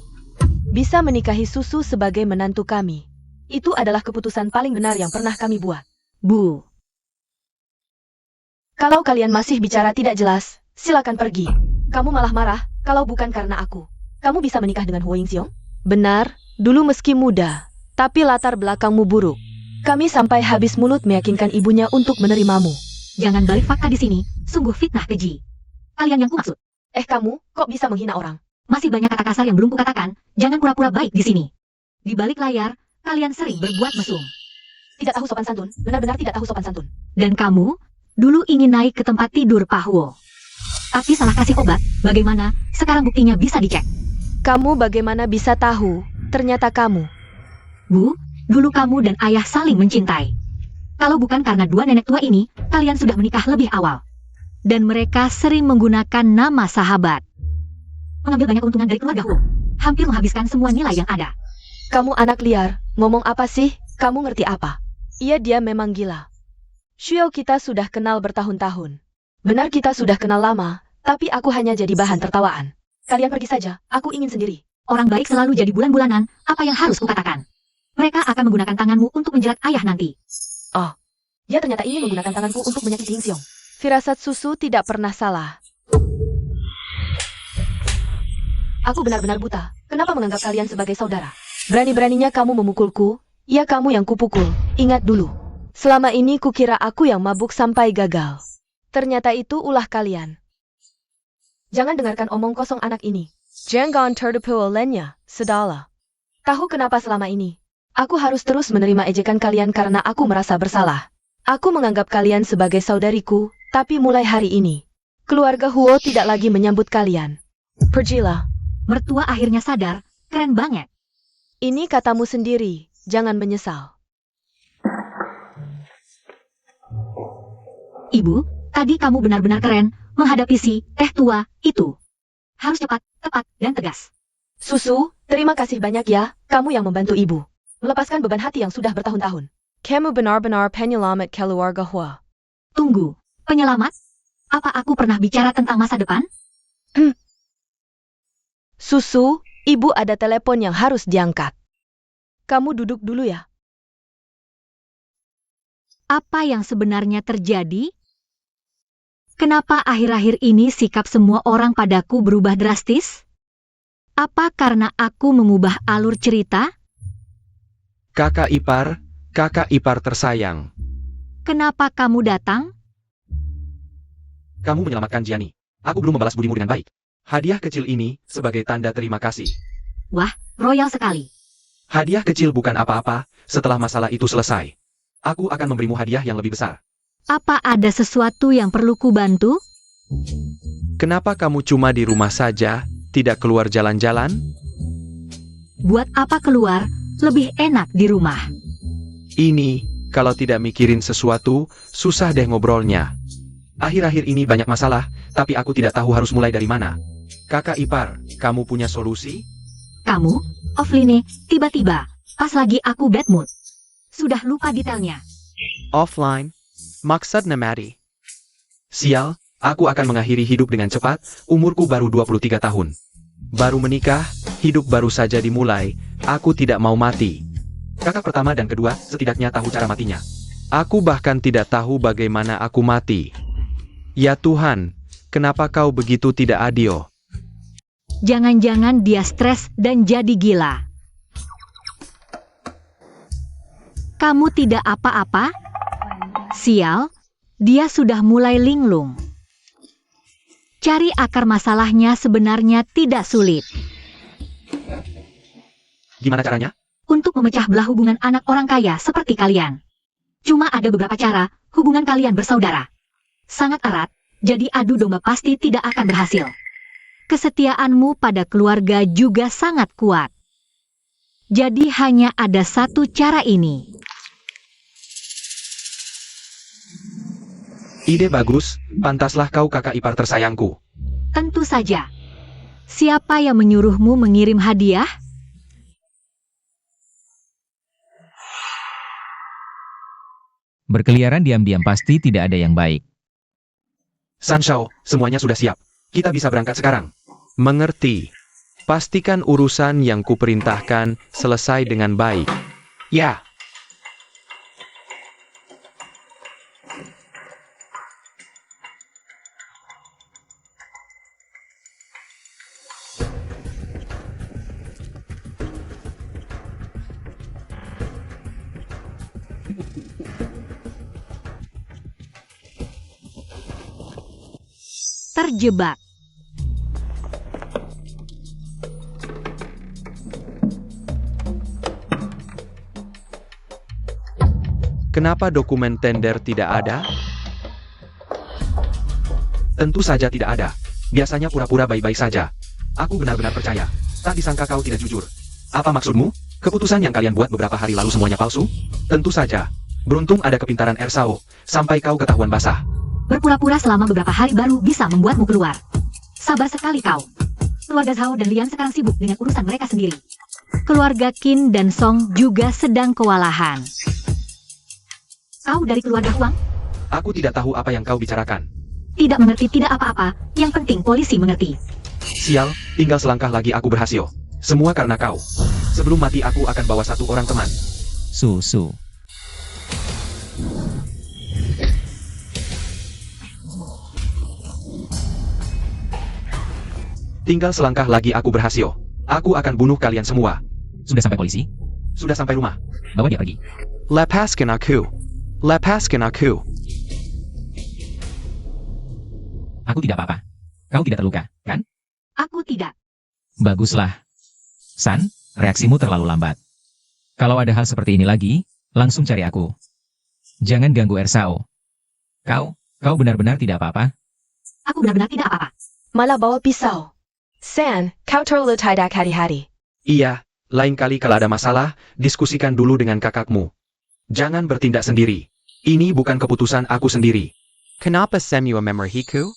Speaker 4: Bisa menikahi Susu sebagai menantu kami. Itu adalah keputusan paling benar yang pernah kami buat.
Speaker 1: Bu.
Speaker 4: Kalau kalian masih bicara tidak jelas, silakan pergi. Kamu malah marah, kalau bukan karena aku. Kamu bisa menikah dengan Huo Yingxiong? Benar, dulu meski muda, tapi latar belakangmu buruk. Kami sampai habis mulut meyakinkan ibunya untuk menerimamu.
Speaker 1: Jangan balik fakta di sini, sungguh fitnah keji. Kalian yang kumaksud.
Speaker 4: Kamu, kok bisa menghina orang?
Speaker 1: Masih banyak kata kasar yang belum kukatakan, jangan pura-pura baik di sini. Di balik layar, kalian sering berbuat mesum.
Speaker 4: Tidak tahu sopan santun, benar-benar tidak tahu sopan santun.
Speaker 1: Dan kamu, dulu ingin naik ke tempat tidur Pak Huo. Tapi salah kasih obat, bagaimana, sekarang buktinya bisa dicek.
Speaker 4: Kamu bagaimana bisa tahu, ternyata kamu.
Speaker 1: Bu, dulu kamu dan ayah saling mencintai. Kalau bukan karena dua nenek tua ini, kalian sudah menikah lebih awal. Dan mereka sering menggunakan nama sahabat. Mengambil banyak keuntungan dari keluarga Huo. Hampir menghabiskan semua nilai yang ada.
Speaker 4: Kamu anak liar, ngomong apa sih? Kamu ngerti apa? Iya, dia memang gila. Xiao, kita sudah kenal bertahun-tahun. Benar, kita sudah kenal lama, tapi aku hanya jadi bahan tertawaan. Kalian pergi saja, aku ingin sendiri.
Speaker 1: Orang baik selalu jadi bulan-bulanan, apa yang harus kukatakan? Mereka akan menggunakan tanganmu untuk menjerat ayah nanti.
Speaker 4: Oh, dia ternyata ingin menggunakan tanganku untuk menyakiti Ying Xiong. Firasat susu tidak pernah salah. Aku benar-benar buta. Kenapa menganggap kalian sebagai saudara? Berani-beraninya kamu memukulku. Ya, kamu yang kupukul. Ingat dulu. Selama ini kukira aku yang mabuk sampai gagal. Ternyata itu ulah kalian. Jangan dengarkan omong kosong anak ini. Jangan terdepu olehnya, Sedala. Tahu kenapa selama ini? Aku harus terus menerima ejekan kalian karena aku merasa bersalah. Aku menganggap kalian sebagai saudariku, tapi mulai hari ini, keluarga Huo tidak lagi menyambut kalian. Pergilah.
Speaker 1: Mertua akhirnya sadar, keren banget.
Speaker 4: Ini katamu sendiri, jangan menyesal.
Speaker 1: Ibu, tadi kamu benar-benar keren, menghadapi si teh tua itu. Harus cepat, tepat, dan tegas.
Speaker 4: Susu, terima kasih banyak ya, kamu yang membantu ibu. Melepaskan beban hati yang sudah bertahun-tahun. Kamu benar-benar penyelamat keluarga Huo.
Speaker 1: Tunggu, penyelamat? Apa aku pernah bicara tentang masa depan?
Speaker 4: Susu, ibu ada telepon yang harus diangkat. Kamu duduk dulu ya.
Speaker 1: Apa yang sebenarnya terjadi? Kenapa akhir-akhir ini sikap semua orang padaku berubah drastis? Apa karena aku mengubah alur cerita?
Speaker 6: Kakak ipar tersayang.
Speaker 1: Kenapa kamu datang?
Speaker 3: Kamu menyelamatkan Jiani. Aku belum membalas budimu dengan baik. Hadiah kecil ini sebagai tanda terima kasih.
Speaker 1: Wah, royal sekali.
Speaker 3: Hadiah kecil bukan apa-apa, setelah masalah itu selesai. Aku akan memberimu hadiah yang lebih besar.
Speaker 1: Apa ada sesuatu yang perlu kubantu?
Speaker 6: Kenapa kamu cuma di rumah saja, tidak keluar jalan-jalan?
Speaker 1: Buat apa keluar? Lebih enak di rumah.
Speaker 6: Ini, kalau tidak mikirin sesuatu, susah deh ngobrolnya.
Speaker 3: Akhir-akhir ini banyak masalah, tapi aku tidak tahu harus mulai dari mana.
Speaker 6: Kakak ipar, kamu punya solusi?
Speaker 1: Kamu, offline, tiba-tiba, pas lagi aku bad mood. Sudah lupa detailnya.
Speaker 6: Offline? Maksudnya Mati?
Speaker 3: Sial, aku akan mengakhiri hidup dengan cepat, umurku baru 23 tahun.
Speaker 6: Baru menikah, hidup baru saja dimulai, aku tidak mau mati.
Speaker 3: Kakak pertama dan kedua setidaknya tahu cara matinya.
Speaker 6: Aku bahkan tidak tahu bagaimana aku mati. Ya Tuhan, kenapa kau begitu tidak adil?
Speaker 1: Jangan-jangan dia stres dan jadi gila. Kamu tidak apa-apa? Sial, dia sudah mulai linglung. Cari akar masalahnya sebenarnya tidak sulit.
Speaker 3: Gimana caranya?
Speaker 1: Untuk memecah belah hubungan anak orang kaya seperti kalian. Cuma ada beberapa cara, hubungan kalian bersaudara. Sangat erat, jadi adu domba pasti tidak akan berhasil. Kesetiaanmu pada keluarga juga sangat kuat. Jadi hanya ada satu cara ini.
Speaker 3: Ide bagus, pantaslah kau kakak ipar tersayangku.
Speaker 1: Tentu saja. Siapa yang menyuruhmu mengirim hadiah?
Speaker 2: Berkeliaran diam-diam pasti tidak ada yang baik.
Speaker 3: Sanshao, semuanya sudah siap. Kita bisa berangkat sekarang.
Speaker 6: Mengerti. Pastikan urusan yang kuperintahkan selesai dengan baik.
Speaker 3: Ya.
Speaker 1: Terjebak.
Speaker 6: Kenapa dokumen tender tidak ada?
Speaker 3: Tentu saja tidak ada. Biasanya pura-pura baik-baik saja. Aku benar-benar percaya. Tak disangka kau tidak jujur. Apa maksudmu? Keputusan yang kalian buat beberapa hari lalu semuanya palsu? Tentu saja. Beruntung ada kepintaran Ersao, sampai kau ketahuan basah.
Speaker 1: Berpura-pura selama beberapa hari baru bisa membuatmu keluar. Sabar sekali kau. Keluarga Zhao dan Lian sekarang sibuk dengan urusan mereka sendiri. Keluarga Qin dan Song juga sedang kewalahan. Kau dari keluarga Huang?
Speaker 3: Aku tidak tahu apa yang kau bicarakan.
Speaker 1: Tidak mengerti tidak apa-apa, yang penting polisi mengerti.
Speaker 3: Sial, tinggal selangkah lagi aku berhasil. Semua karena kau. Sebelum mati aku akan bawa satu orang teman.
Speaker 2: Susu.
Speaker 3: Tinggal selangkah lagi aku berhasil. Aku akan bunuh kalian semua.
Speaker 2: Sudah sampai polisi?
Speaker 3: Sudah sampai rumah.
Speaker 2: Bawa dia pergi.
Speaker 6: Lepaskan aku. Lepaskan aku.
Speaker 2: Aku tidak apa-apa. Kau tidak terluka, kan?
Speaker 1: Aku tidak.
Speaker 2: Baguslah. San, reaksimu terlalu lambat. Kalau ada hal seperti ini lagi, langsung cari aku. Jangan ganggu Ersao. Kau benar-benar tidak apa-apa?
Speaker 1: Aku benar-benar tidak apa-apa.
Speaker 4: Malah bawa pisau. San, kau terlalu tidak hati-hati.
Speaker 3: Iya, lain kali kalau ada masalah, diskusikan dulu dengan kakakmu. Jangan bertindak sendiri. Ini bukan keputusan aku sendiri.
Speaker 6: Kenapa semua memarahiku?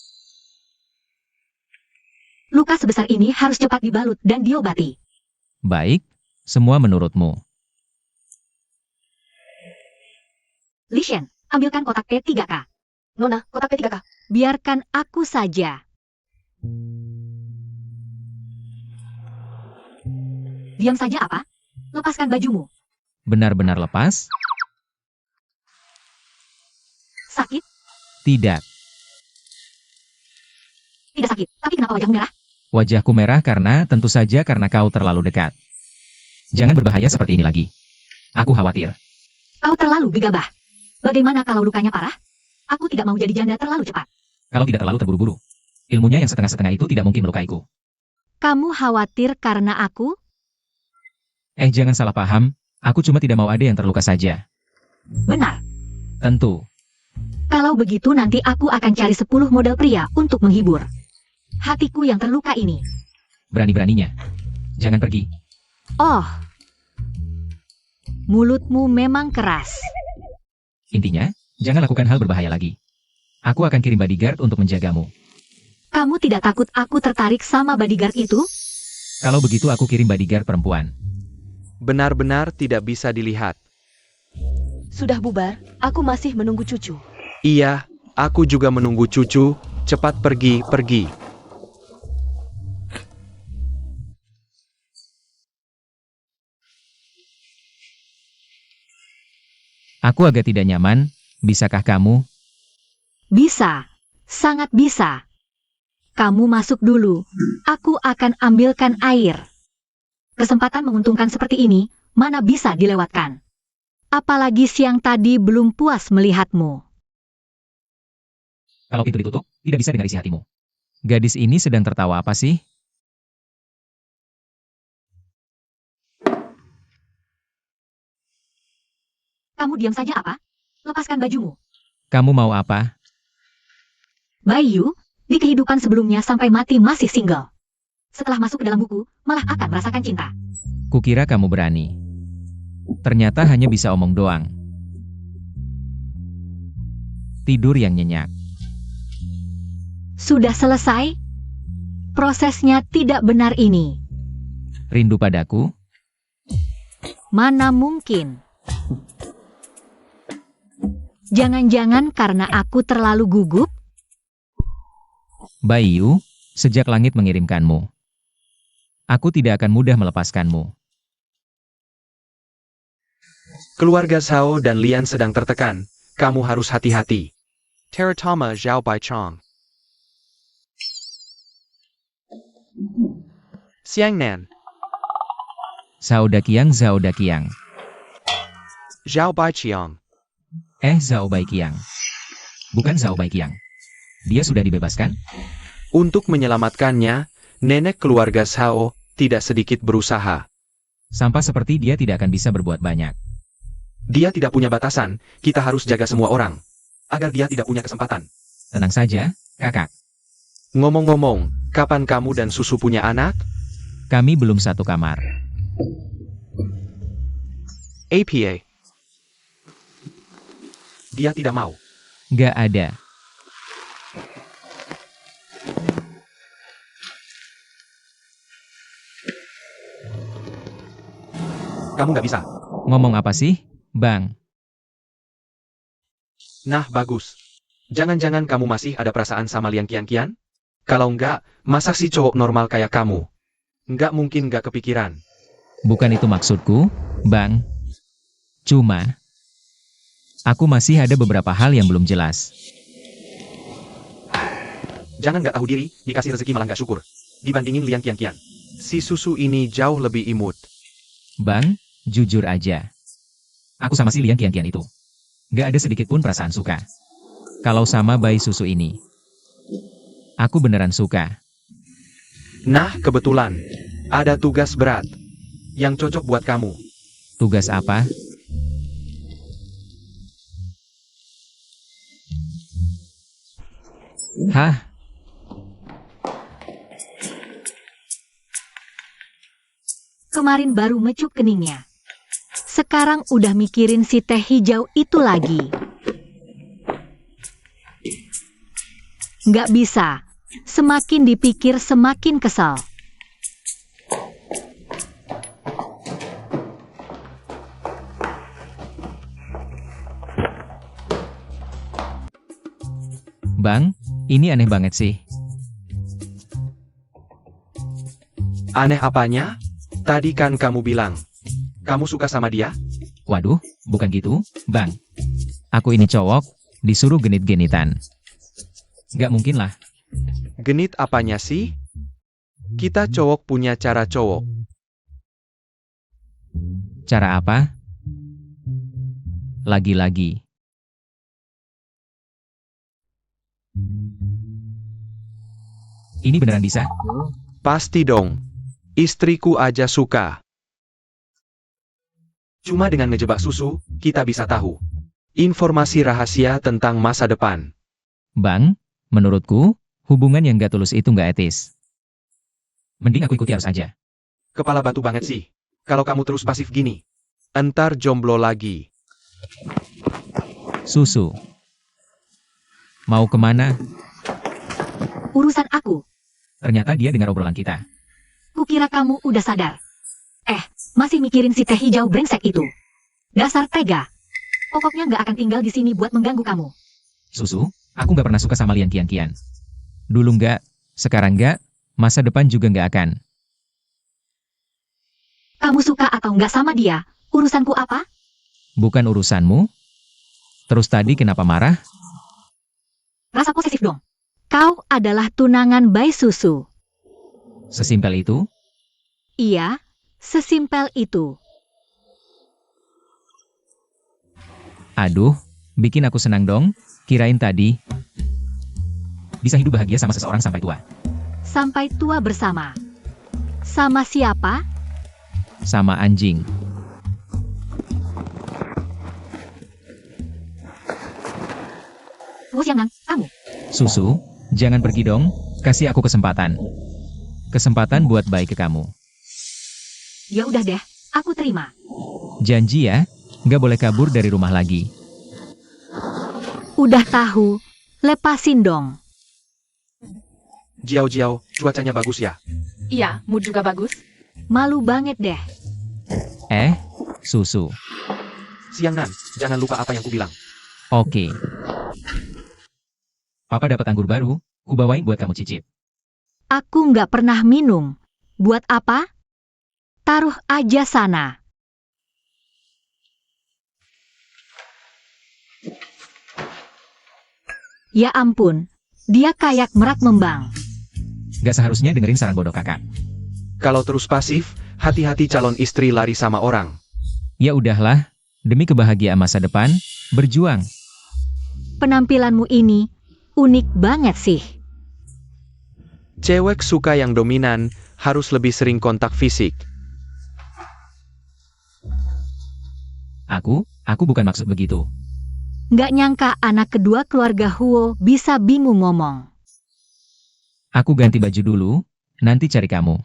Speaker 1: Luka sebesar ini harus cepat dibalut dan diobati.
Speaker 2: Baik, semua menurutmu.
Speaker 1: Li Shen, ambilkan kotak P3K.
Speaker 4: Nona, kotak P3K.
Speaker 1: Biarkan aku saja. Diam saja apa? Lepaskan bajumu.
Speaker 2: Benar-benar lepas?
Speaker 1: Sakit?
Speaker 2: Tidak.
Speaker 1: Tidak sakit. Tapi kenapa wajahmu merah?
Speaker 2: Wajahku merah tentu saja karena kau terlalu dekat. Jangan berbahaya seperti ini lagi. Aku khawatir.
Speaker 1: Kau terlalu gegabah. Bagaimana kalau lukanya parah? Aku tidak mau jadi janda terlalu cepat.
Speaker 2: Kalau tidak terlalu terburu-buru. Ilmunya yang setengah-setengah itu tidak mungkin melukaiku.
Speaker 1: Kamu khawatir karena aku?
Speaker 2: Jangan salah paham. Aku cuma tidak mau ada yang terluka saja.
Speaker 1: Benar.
Speaker 2: Tentu.
Speaker 1: Kalau begitu nanti aku akan cari 10 model pria untuk menghibur hatiku yang terluka ini.
Speaker 2: Berani-beraninya. Jangan pergi.
Speaker 1: Oh. Mulutmu memang keras.
Speaker 2: Intinya, jangan lakukan hal berbahaya lagi. Aku akan kirim bodyguard untuk menjagamu.
Speaker 1: Kamu tidak takut aku tertarik sama bodyguard itu?
Speaker 2: Kalau begitu aku kirim bodyguard perempuan.
Speaker 6: Benar-benar tidak bisa dilihat.
Speaker 4: Sudah bubar, aku masih menunggu cucu.
Speaker 6: Iya, aku juga menunggu cucu. Cepat pergi.
Speaker 2: Aku agak tidak nyaman. Bisakah kamu?
Speaker 1: Bisa. Sangat bisa. Kamu masuk dulu. Aku akan ambilkan air. Kesempatan menguntungkan seperti ini, mana bisa dilewatkan. Apalagi siang tadi belum puas melihatmu.
Speaker 2: Kalau pintu ditutup, tidak bisa dengar isi hatimu. Gadis ini sedang tertawa apa sih?
Speaker 1: Kamu diam saja apa? Lepaskan bajumu.
Speaker 2: Kamu mau apa?
Speaker 1: Bayu, di kehidupan sebelumnya sampai mati masih single. Setelah masuk ke dalam buku, malah akan merasakan cinta.
Speaker 2: Kukira kamu berani. Ternyata hanya bisa omong doang. Tidur yang nyenyak.
Speaker 1: Sudah selesai? Prosesnya tidak benar ini.
Speaker 2: Rindu padaku?
Speaker 1: Mana mungkin? Jangan-jangan karena aku terlalu gugup?
Speaker 2: Bayu, sejak langit mengirimkanmu. Aku tidak akan mudah melepaskanmu.
Speaker 3: Keluarga Zhao dan Lian sedang tertekan. Kamu harus hati-hati.
Speaker 6: Teratama Zhao Baichong. Xiangnan.
Speaker 2: Zhao Daqiang.
Speaker 6: Zhao Baiqiang.
Speaker 2: Zhao Baiqiang. Bukan Zhao Baiqiang. Dia sudah dibebaskan?
Speaker 3: Untuk menyelamatkannya, nenek keluarga Zhao tidak sedikit berusaha.
Speaker 2: Sampah seperti dia tidak akan bisa berbuat banyak.
Speaker 3: Dia tidak punya batasan, kita harus jaga semua orang. Agar dia tidak punya kesempatan.
Speaker 2: Tenang saja, kakak.
Speaker 3: Ngomong-ngomong, kapan kamu dan Susu punya anak?
Speaker 2: Kami belum satu kamar.
Speaker 6: APA.
Speaker 3: Dia tidak mau.
Speaker 2: Gak ada.
Speaker 3: Kamu nggak bisa.
Speaker 2: Ngomong apa sih, Bang?
Speaker 3: Nah, bagus. Jangan-jangan kamu masih ada perasaan sama Liang Qianqian? Kalau enggak, masa sih cowok normal kayak kamu? Nggak mungkin nggak kepikiran.
Speaker 2: Bukan itu maksudku, Bang. Cuma, aku masih ada beberapa hal yang belum jelas.
Speaker 3: Jangan nggak tahu diri, dikasih rezeki malah nggak syukur. Dibandingin Liang Qianqian.
Speaker 6: Si susu ini jauh lebih imut.
Speaker 2: Bang, jujur aja. Aku sama si Liang Qianqian itu. Gak ada sedikit pun perasaan suka. Kalau sama bayi susu ini. Aku beneran suka.
Speaker 3: Nah, kebetulan. Ada tugas berat. Yang cocok buat kamu.
Speaker 2: Tugas apa? Hah?
Speaker 1: Kemarin baru mecup keningnya. Sekarang udah mikirin si teh hijau itu lagi. Nggak bisa. Semakin dipikir semakin kesal.
Speaker 2: Bang, ini aneh banget sih.
Speaker 3: Aneh apanya? Tadi kan kamu bilang. Kamu suka sama dia?
Speaker 2: Waduh, bukan gitu, Bang. Aku ini cowok, disuruh genit-genitan. Gak mungkin lah.
Speaker 6: Genit apanya sih? Kita cowok punya cara cowok.
Speaker 2: Cara apa? Lagi-lagi. Ini beneran bisa?
Speaker 6: Pasti dong. Istriku aja suka.
Speaker 3: Cuma dengan ngejebak susu, kita bisa tahu. Informasi rahasia tentang masa depan.
Speaker 2: Bang, menurutku, hubungan yang gak tulus itu gak etis. Mending aku ikuti arus aja.
Speaker 3: Kepala batu banget sih. Kalau kamu terus pasif gini.
Speaker 6: Entar jomblo lagi.
Speaker 2: Susu. Mau kemana?
Speaker 1: Urusan aku.
Speaker 2: Ternyata dia dengar obrolan kita.
Speaker 1: Kukira kamu udah sadar. Masih mikirin si teh hijau brengsek itu. Dasar tega. Pokoknya nggak akan tinggal di sini buat mengganggu kamu.
Speaker 2: Susu, aku gak pernah suka sama Liang Qianqian. Dulu gak, sekarang gak, masa depan juga gak akan.
Speaker 1: Kamu suka atau nggak sama dia, urusanku apa?
Speaker 2: Bukan urusanmu. Terus tadi kenapa marah?
Speaker 1: Rasa posesif dong. Kau adalah tunangan bayi susu.
Speaker 2: Sesimpel itu?
Speaker 1: Iya, sesimpel itu.
Speaker 2: Aduh, bikin aku senang dong. Kirain tadi bisa hidup bahagia sama seseorang sampai tua.
Speaker 1: Sampai tua bersama. Sama siapa?
Speaker 2: Sama anjing.
Speaker 1: Jangan, kamu.
Speaker 2: Susu, jangan pergi dong. Kasih aku kesempatan. Kesempatan buat baik ke kamu.
Speaker 1: Ya udah deh, aku terima.
Speaker 2: Janji ya, gak boleh kabur dari rumah lagi.
Speaker 1: Udah tahu, lepasin dong.
Speaker 3: Jiao-jiao, cuacanya bagus ya.
Speaker 5: Iya, mood juga bagus.
Speaker 1: Malu banget deh.
Speaker 2: Susu.
Speaker 3: Siangan, jangan lupa apa yang kubilang.
Speaker 2: Oke. Papa dapat anggur baru, ku bawain buat kamu cicip.
Speaker 1: Aku nggak pernah minum. Buat apa? Taruh aja sana. Ya ampun, dia kayak merak membang.
Speaker 2: Gak seharusnya dengerin saran bodoh kakak.
Speaker 3: Kalau terus pasif, hati-hati calon istri lari sama orang.
Speaker 2: Ya udahlah, demi kebahagiaan masa depan, berjuang.
Speaker 1: Penampilanmu ini unik banget sih.
Speaker 6: Cewek suka yang dominan, harus lebih sering kontak fisik.
Speaker 2: Aku bukan maksud begitu.
Speaker 1: Nggak nyangka anak kedua keluarga Huo bisa bingung ngomong.
Speaker 2: Aku ganti baju dulu, nanti cari kamu.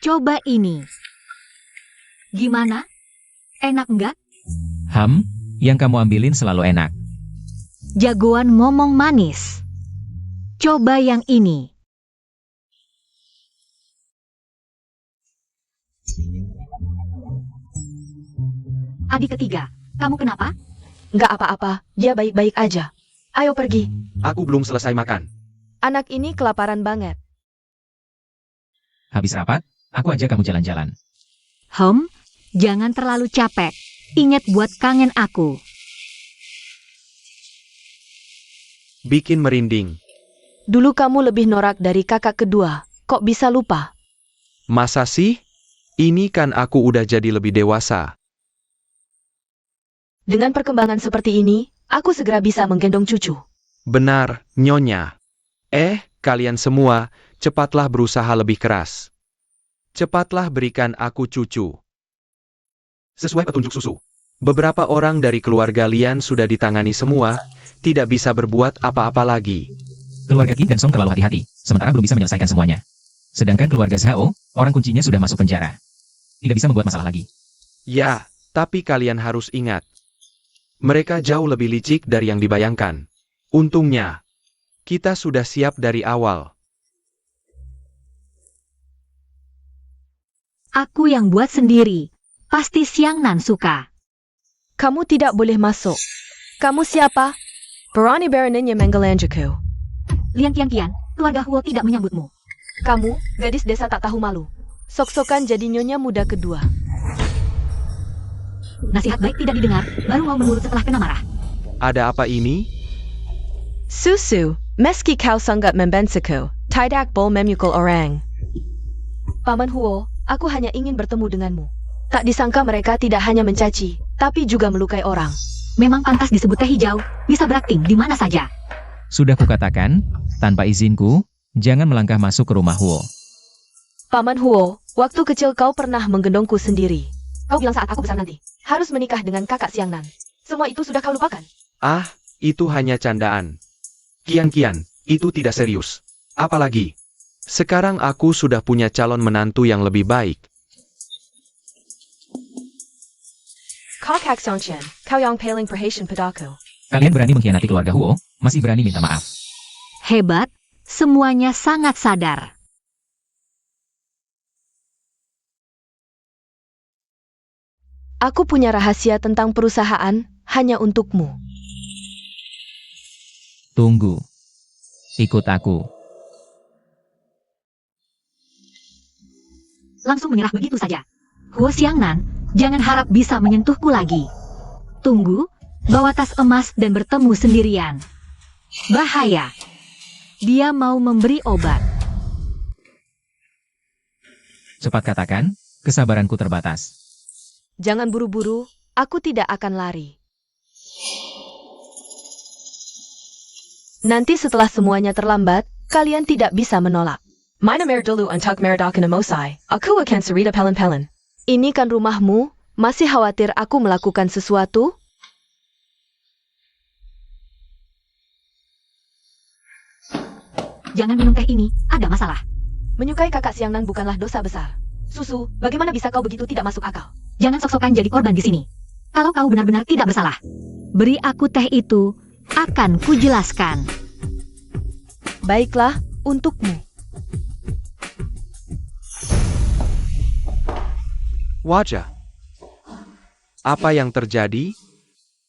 Speaker 1: Coba ini. Gimana? Enak nggak?
Speaker 2: Yang kamu ambilin selalu enak.
Speaker 1: Jagoan ngomong manis. Coba yang ini. Adik ketiga, kamu kenapa?
Speaker 4: Nggak apa-apa, dia baik-baik aja. Ayo pergi.
Speaker 3: Aku belum selesai makan.
Speaker 4: Anak ini kelaparan banget.
Speaker 2: Habis rapat, aku ajak kamu jalan-jalan.
Speaker 1: Jangan terlalu capek. Ingat buat kangen aku.
Speaker 6: Bikin merinding.
Speaker 4: Dulu kamu lebih norak dari kakak kedua. Kok bisa lupa?
Speaker 6: Masa sih? Ini kan aku udah jadi lebih dewasa.
Speaker 4: Dengan perkembangan seperti ini, aku segera bisa menggendong cucu.
Speaker 6: Benar, Nyonya. Kalian semua, cepatlah berusaha lebih keras. Cepatlah berikan aku cucu.
Speaker 3: Sesuai petunjuk susu.
Speaker 6: Beberapa orang dari keluarga Lian sudah ditangani semua, tidak bisa berbuat apa-apa lagi.
Speaker 2: Keluarga Qin dan Song terlalu hati-hati, sementara belum bisa menyelesaikan semuanya. Sedangkan keluarga Zhao, orang kuncinya sudah masuk penjara. Tidak bisa membuat masalah lagi.
Speaker 6: Ya, tapi kalian harus ingat. Mereka jauh lebih licik dari yang dibayangkan. Untungnya, kita sudah siap dari awal.
Speaker 1: Aku yang buat sendiri. Pasti Xiangnan suka.
Speaker 4: Kamu tidak boleh masuk. Kamu siapa? Berani beraninya Menggelanjaku.
Speaker 1: Lian Qian, keluarga Huo tidak menyambutmu.
Speaker 4: Kamu, gadis desa tak tahu malu. Sok-sokan jadi nyonya muda kedua.
Speaker 1: Nasihat baik tidak didengar, baru mau menurut setelah kena marah.
Speaker 6: Ada apa ini?
Speaker 4: Susu, meski kau sangat membensiku, tidak boleh memukul orang. Paman Huo, aku hanya ingin bertemu denganmu. Tak disangka mereka tidak hanya mencaci, tapi juga melukai orang.
Speaker 1: Memang pantas disebut teh hijau, bisa berakting di mana saja.
Speaker 2: Sudah kukatakan, tanpa izinku, jangan melangkah masuk ke rumah Huo.
Speaker 4: Paman Huo, waktu kecil kau pernah menggendongku sendiri. Kau bilang saat aku besar nanti, harus menikah dengan kakak Xiangnan. Semua itu sudah kau lupakan.
Speaker 6: Itu hanya candaan. Kian, itu tidak serius. Apalagi, sekarang aku sudah punya calon menantu yang lebih baik.
Speaker 4: Kakak Songchen, kau yang paling perhatian padaku.
Speaker 2: Kalian berani mengkhianati keluarga Huo, masih berani minta maaf.
Speaker 1: Hebat, semuanya sangat sadar.
Speaker 4: Aku punya rahasia tentang perusahaan, hanya untukmu.
Speaker 2: Tunggu. Ikut aku.
Speaker 1: Langsung menyerah begitu saja. Huo Xiangnan, jangan harap bisa menyentuhku lagi. Tunggu, bawa tas emas dan bertemu sendirian. Bahaya. Dia mau memberi obat.
Speaker 2: Cepat katakan, kesabaranku terbatas.
Speaker 4: Jangan buru-buru, aku tidak akan lari. Nanti setelah semuanya terlambat, kalian tidak bisa menolak. Mana mer dulu untuk merdakan emosai, aku akan cerita pelen-pelen. Ini kan rumahmu, masih khawatir aku melakukan sesuatu?
Speaker 1: Jangan minum teh ini, ada masalah.
Speaker 4: Menyukai kakak Xiangnan bukanlah dosa besar. Susu, bagaimana bisa kau begitu tidak masuk akal?
Speaker 1: Jangan sok-sokan jadi korban di sini. Kalau kau benar-benar tidak bersalah, beri aku teh itu, akan kujelaskan.
Speaker 4: Baiklah, untukmu.
Speaker 6: Wajah. Apa yang terjadi?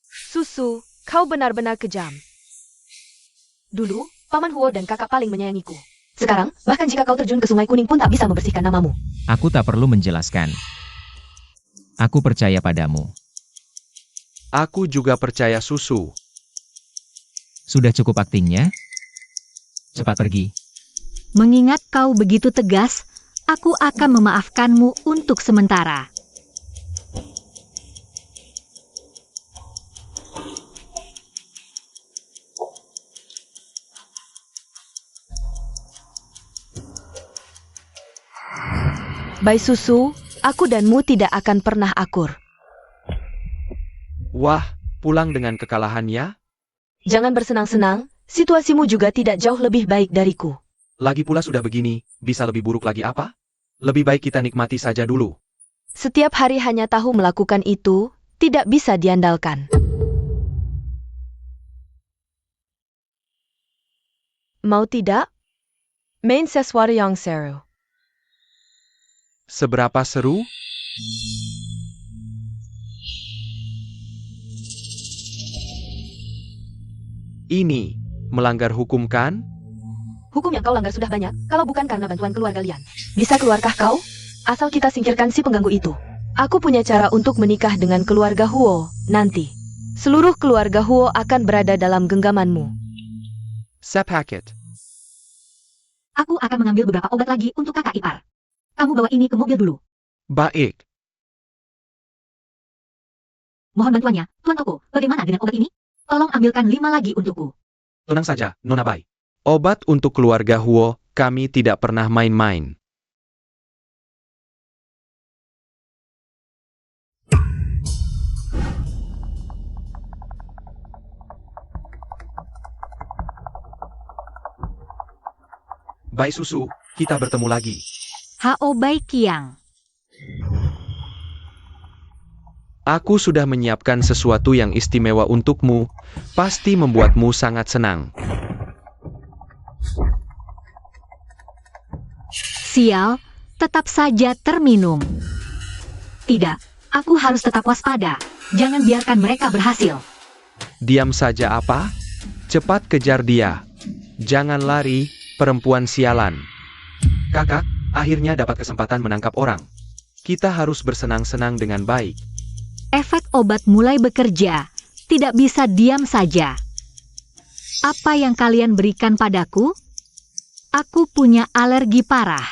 Speaker 4: Susu, kau benar-benar kejam. Dulu, Paman Huo dan kakak paling menyayangiku. Sekarang, bahkan jika kau terjun ke Sungai Kuning pun tak bisa membersihkan namamu.
Speaker 2: Aku tak perlu menjelaskan. Aku percaya padamu.
Speaker 6: Aku juga percaya Susu.
Speaker 2: Sudah cukup aktingnya? Cepat pergi.
Speaker 1: Mengingat kau begitu tegas, aku akan memaafkanmu untuk sementara.
Speaker 4: Bai Susu, aku danmu tidak akan pernah akur.
Speaker 6: Wah, pulang dengan kekalahannya?
Speaker 4: Jangan bersenang-senang, situasimu juga tidak jauh lebih baik dariku.
Speaker 3: Lagi pula sudah begini, bisa lebih buruk lagi apa? Lebih baik kita nikmati saja dulu.
Speaker 4: Setiap hari hanya tahu melakukan itu, tidak bisa diandalkan. Mau tidak? Main sesuatu yang seru.
Speaker 6: Seberapa seru? Ini melanggar hukum kan?
Speaker 4: Hukum yang kau langgar sudah banyak, kalau bukan karena bantuan keluarga Lian. Bisa keluarkah kau? Asal kita singkirkan si pengganggu itu. Aku punya cara untuk menikah dengan keluarga Huo, nanti. Seluruh keluarga Huo akan berada dalam genggamanmu.
Speaker 6: Sepaket.
Speaker 1: Aku akan mengambil beberapa obat lagi untuk kakak ipar. Kamu bawa ini ke mobil dulu.
Speaker 6: Baik.
Speaker 1: Mohon bantuannya, Tuan Toko. Bagaimana dengan obat ini? Tolong ambilkan 5 lagi untukku.
Speaker 3: Tenang saja, Nona Bai.
Speaker 6: Obat untuk keluarga Huo, kami tidak pernah main-main.
Speaker 3: Bai Susu, kita bertemu lagi.
Speaker 1: Hao Bai Qiang.
Speaker 6: Aku sudah menyiapkan sesuatu yang istimewa untukmu, pasti membuatmu sangat senang.
Speaker 1: Sial, tetap saja terminum. Tidak, aku harus tetap waspada. Jangan biarkan mereka berhasil.
Speaker 6: Diam saja apa? Cepat kejar dia. Jangan lari, perempuan sialan.
Speaker 3: Kakak, akhirnya dapat kesempatan menangkap orang. Kita harus bersenang-senang dengan baik.
Speaker 1: Efek obat mulai bekerja. Tidak bisa diam saja. Apa yang kalian berikan padaku? Aku punya alergi parah.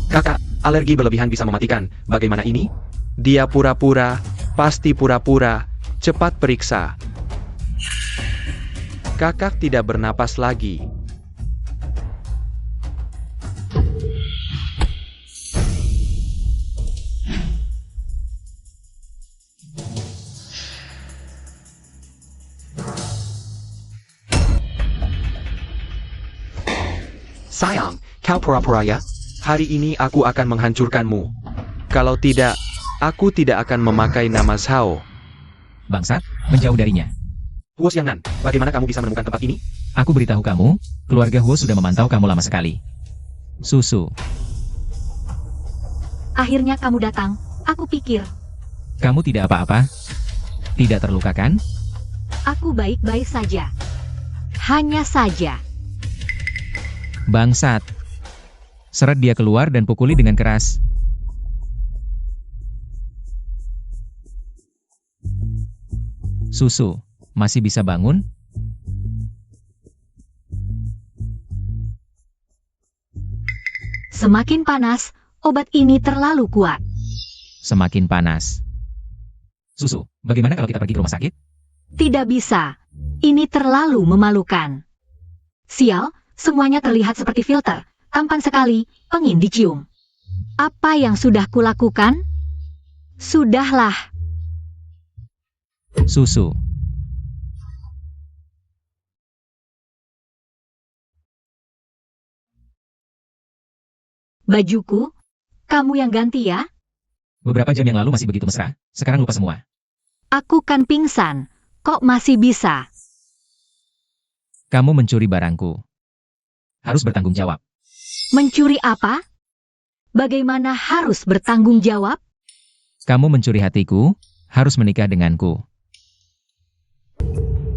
Speaker 3: Kakak, alergi berlebihan bisa mematikan. Bagaimana ini?
Speaker 6: Dia pura-pura, pasti pura-pura. Cepat periksa. Kakak tidak bernapas lagi.
Speaker 3: Sayang, kau pura-pura ya?
Speaker 6: Hari ini aku akan menghancurkanmu. Kalau tidak, aku tidak akan memakai nama Zhao.
Speaker 2: Bangsat, menjauh darinya.
Speaker 3: Huo Xiangnan, bagaimana kamu bisa menemukan tempat ini?
Speaker 2: Aku beritahu kamu, keluarga Huo sudah memantau kamu lama sekali. Susu,
Speaker 1: Akhirnya kamu datang. Aku pikir,
Speaker 2: kamu tidak apa-apa? Tidak terluka kan?
Speaker 1: aku baik-baik saja. Hanya saja.
Speaker 2: Bangsat. Seret dia keluar dan pukuli dengan keras. Susu, masih bisa bangun?
Speaker 1: Semakin panas, obat ini terlalu kuat.
Speaker 2: Semakin panas. Susu, bagaimana kalau kita pergi ke rumah sakit?
Speaker 1: Tidak bisa. Ini terlalu memalukan. Sial, semuanya terlihat seperti filter. Tampan sekali, pengin dicium. Apa yang sudah kulakukan? Sudahlah.
Speaker 2: Susu.
Speaker 1: Bajuku? Kamu yang ganti ya?
Speaker 2: Beberapa jam yang lalu masih begitu mesra, sekarang lupa semua.
Speaker 1: Aku kan pingsan. Kok masih bisa?
Speaker 2: Kamu mencuri barangku. Harus bertanggung jawab.
Speaker 1: Mencuri apa? Bagaimana harus bertanggung jawab?
Speaker 2: Kamu mencuri hatiku, harus menikah denganku.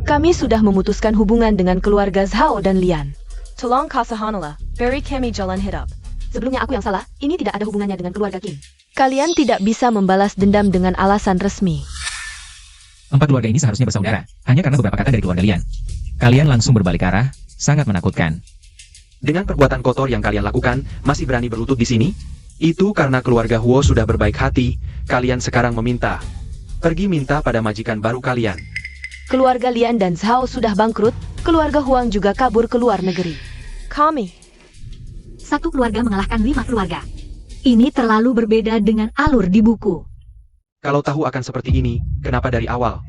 Speaker 4: Kami sudah memutuskan hubungan dengan keluarga Zhao dan Lian. Tolong kasahanlah, beri kami jalan hidup. Sebelumnya aku yang salah, ini tidak ada hubungannya dengan keluarga Kim. Kalian tidak bisa membalas dendam dengan alasan resmi.
Speaker 2: 4 keluarga ini seharusnya bersaudara, hanya karena beberapa kata dari keluarga Lian. Kalian langsung berbalik arah, sangat menakutkan.
Speaker 3: Dengan perbuatan kotor yang kalian lakukan, masih berani berlutut di sini? Itu karena keluarga Huo sudah berbaik hati, kalian sekarang meminta. Pergi minta pada majikan baru kalian.
Speaker 4: Keluarga Lian dan Zhao sudah bangkrut, keluarga Huang juga kabur ke luar negeri. Kami.
Speaker 1: Satu keluarga mengalahkan 5 keluarga. Ini terlalu berbeda dengan alur di buku.
Speaker 3: Kalau tahu akan seperti ini, kenapa dari awal?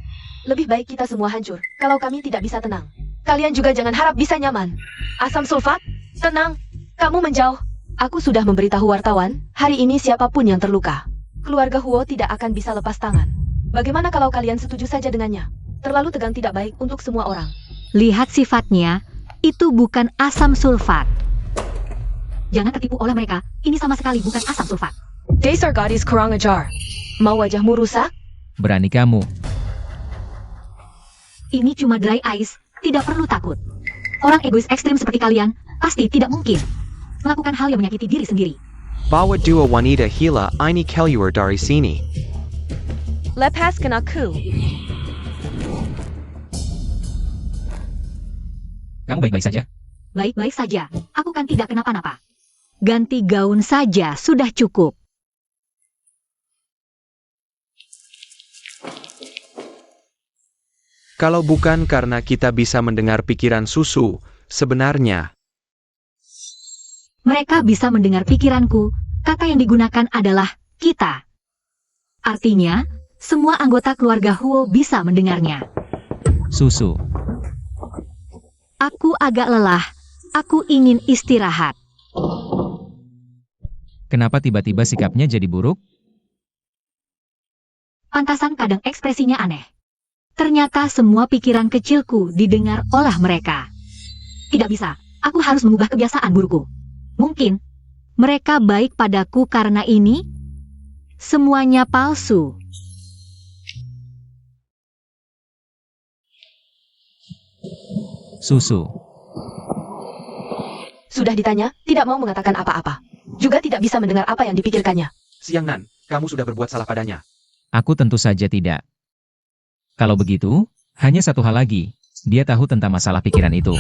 Speaker 4: Lebih baik kita semua hancur, kalau kami tidak bisa tenang. Kalian juga jangan harap bisa nyaman. Asam sulfat? Tenang. Kamu menjauh. Aku sudah memberitahu wartawan, hari ini siapapun yang terluka. Keluarga Huo tidak akan bisa lepas tangan. Bagaimana kalau kalian setuju saja dengannya? Terlalu tegang tidak baik untuk semua orang.
Speaker 1: Lihat sifatnya, itu bukan asam sulfat. Jangan tertipu oleh mereka, ini sama sekali bukan asam sulfat.
Speaker 4: Dasar gadis kurang ajar. Mau wajahmu rusak?
Speaker 2: Berani kamu.
Speaker 1: Ini cuma dry ice, tidak perlu takut. Orang egois ekstrim seperti kalian, pasti tidak mungkin melakukan hal yang menyakiti diri sendiri.
Speaker 6: Bawa dua wanita hila ini keluar dari sini.
Speaker 4: Lepaskan aku.
Speaker 2: Kamu baik-baik saja?
Speaker 1: Baik-baik saja, aku kan tidak kenapa-napa. Ganti gaun saja sudah cukup.
Speaker 6: Kalau bukan karena kita bisa mendengar pikiran Susu, sebenarnya
Speaker 1: Mereka bisa mendengar pikiranku, kata yang digunakan adalah kita. Artinya, semua anggota keluarga Huo bisa mendengarnya.
Speaker 2: Susu.
Speaker 1: Aku agak lelah, aku ingin istirahat.
Speaker 2: Kenapa tiba-tiba sikapnya jadi buruk?
Speaker 1: Pantasan kadang ekspresinya aneh. Ternyata semua pikiran kecilku didengar oleh mereka. Tidak bisa, aku harus mengubah kebiasaan burukku. Mungkin mereka baik padaku karena ini semuanya palsu.
Speaker 2: Susu.
Speaker 4: Sudah ditanya, tidak mau mengatakan apa-apa. Juga tidak bisa mendengar apa yang dipikirkannya.
Speaker 3: Siang Nan, kamu sudah berbuat salah padanya.
Speaker 2: Aku tentu saja tidak. Kalau begitu, hanya satu hal lagi. Dia tahu tentang masalah pikiran itu.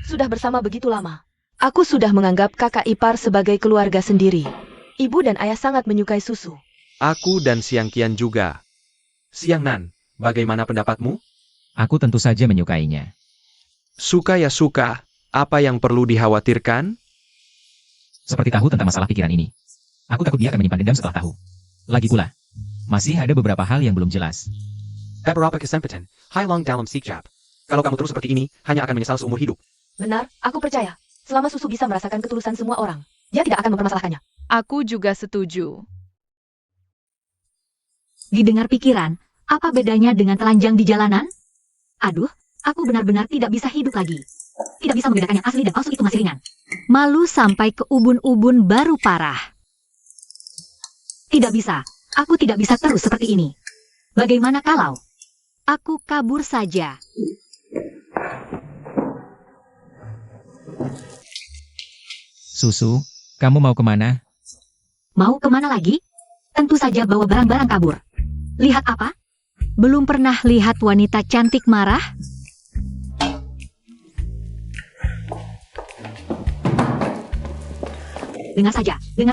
Speaker 4: Sudah bersama begitu lama. Aku sudah menganggap kakak ipar sebagai keluarga sendiri. Ibu dan ayah sangat menyukai Susu.
Speaker 6: aku dan Siang Kian juga.
Speaker 3: Siang Nan, bagaimana pendapatmu?
Speaker 2: Aku tentu saja menyukainya.
Speaker 6: Suka ya suka, apa yang perlu dikhawatirkan?
Speaker 2: Seperti tahu tentang masalah pikiran ini. Aku takut dia akan menyimpan dendam setelah tahu. Lagi pula, masih ada beberapa hal yang belum jelas.
Speaker 3: Beberapa kesempatan, long dalam sikap. Kalau kamu terus seperti ini, hanya akan menyesal seumur hidup.
Speaker 4: Benar, aku percaya. Selama Susu bisa merasakan ketulusan semua orang, dia tidak akan mempermasalahkannya.
Speaker 5: Aku juga setuju.
Speaker 1: Didengar pikiran, apa bedanya dengan telanjang di jalanan? Aduh, aku benar-benar tidak bisa hidup lagi. Tidak bisa membedakan yang asli dan palsu itu masih ringan. Malu sampai ke ubun-ubun baru parah. Tidak bisa, aku tidak bisa terus seperti ini. Bagaimana kalau aku kabur saja?
Speaker 2: Susu, kamu mau kemana?
Speaker 1: Mau kemana lagi? Tentu saja bawa barang-barang kabur. Lihat apa? Belum pernah lihat wanita cantik marah? Dengar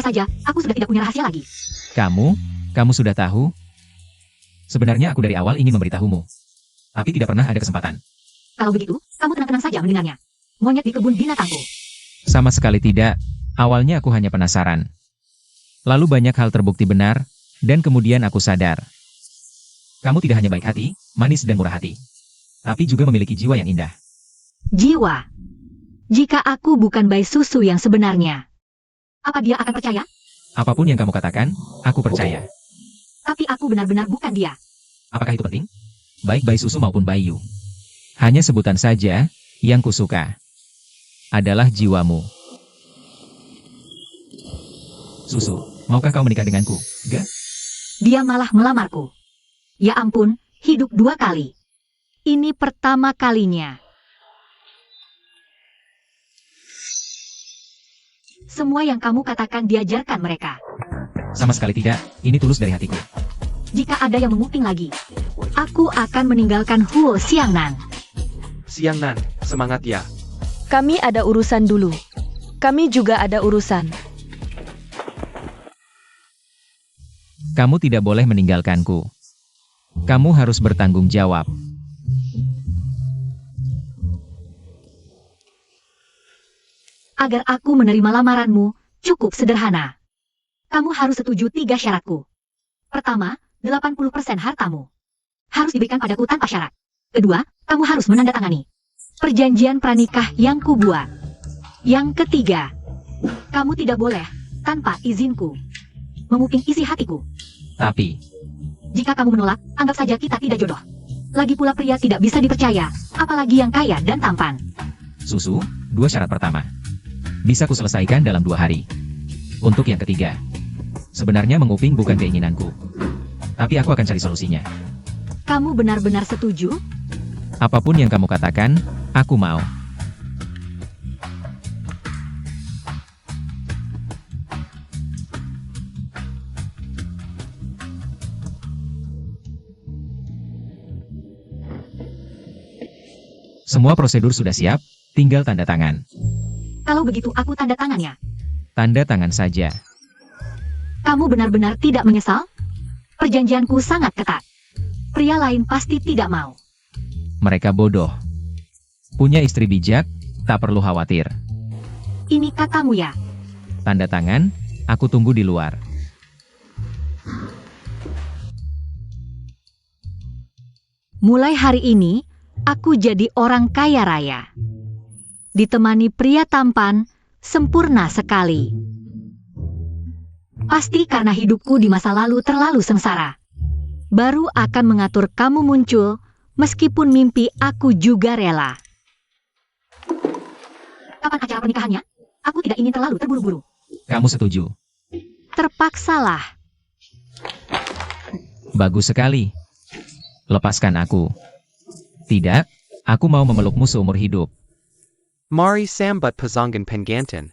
Speaker 1: saja, aku sudah tidak punya rahasia lagi.
Speaker 2: Kamu sudah tahu? Sebenarnya aku dari awal ingin memberitahumu. Tapi tidak pernah ada kesempatan.
Speaker 1: Kalau begitu, kamu tenang-tenang saja mendengarnya. Monyet di kebun binatangku.
Speaker 2: Sama sekali tidak. Awalnya aku hanya penasaran. Lalu banyak hal terbukti benar, dan kemudian aku sadar. Kamu tidak hanya baik hati, manis dan murah hati. Tapi juga memiliki jiwa yang indah.
Speaker 1: Jiwa. Jika aku bukan bayi Susu yang sebenarnya, apa dia akan percaya?
Speaker 2: Apapun yang kamu katakan, aku percaya.
Speaker 1: Tapi aku benar-benar bukan dia.
Speaker 2: Apakah itu penting? Baik bayi Susu maupun Bayu. Hanya sebutan saja, yang kusuka adalah jiwamu. Susu, maukah kau menikah denganku? Gak?
Speaker 1: Dia malah melamarku. Ya ampun, hidup 2 kali. Ini pertama kalinya. Semua yang kamu katakan diajarkan mereka.
Speaker 2: Sama sekali tidak, ini tulus dari hatiku.
Speaker 1: Jika ada yang menguping lagi, aku akan meninggalkan Huo Xiangnan.
Speaker 6: Siang Nan, semangat ya.
Speaker 4: Kami ada urusan dulu. Kami juga ada urusan.
Speaker 2: Kamu tidak boleh meninggalkanku. Kamu harus bertanggung jawab.
Speaker 1: Agar aku menerima lamaranmu, cukup sederhana. Kamu harus setuju 3 syaratku. Pertama, 80% hartamu harus diberikan padaku tanpa syarat. Kedua, kamu harus menandatangani perjanjian pranikah yang kubuat. Yang ketiga, Kamu tidak boleh, tanpa izinku, menguping isi hatiku.
Speaker 2: Tapi,
Speaker 1: Jika kamu menolak, anggap saja kita tidak jodoh. Lagi pula pria tidak bisa dipercaya, apalagi yang kaya dan tampan.
Speaker 2: Susu, 2 syarat pertama. Bisa kuselesaikan dalam 2 hari. Untuk yang ketiga, sebenarnya menguping bukan keinginanku. Tapi aku akan cari solusinya.
Speaker 1: Kamu benar-benar setuju?
Speaker 2: Apapun yang kamu katakan, aku mau. Semua prosedur sudah siap, tinggal tanda tangan.
Speaker 1: Kalau begitu aku tanda tangannya.
Speaker 2: Tanda tangan saja.
Speaker 1: Kamu benar-benar tidak menyesal? Perjanjianku sangat ketat. Pria lain pasti tidak mau.
Speaker 2: Mereka bodoh. Punya istri bijak, tak perlu khawatir.
Speaker 1: Ini katamu ya.
Speaker 2: Tanda tangan, aku tunggu di luar.
Speaker 1: Mulai hari ini, aku jadi orang kaya raya. Ditemani pria tampan, sempurna sekali. Pasti karena hidupku di masa lalu terlalu sengsara. Baru akan mengatur kamu muncul, meskipun mimpi aku juga rela. Kapan acara pernikahannya? Aku tidak ingin terlalu terburu-buru.
Speaker 2: Kamu setuju?
Speaker 1: Terpaksalah.
Speaker 2: Bagus sekali. Lepaskan aku. Tidak, aku mau memelukmu seumur hidup.
Speaker 6: Mari sambat pasangan pengantin.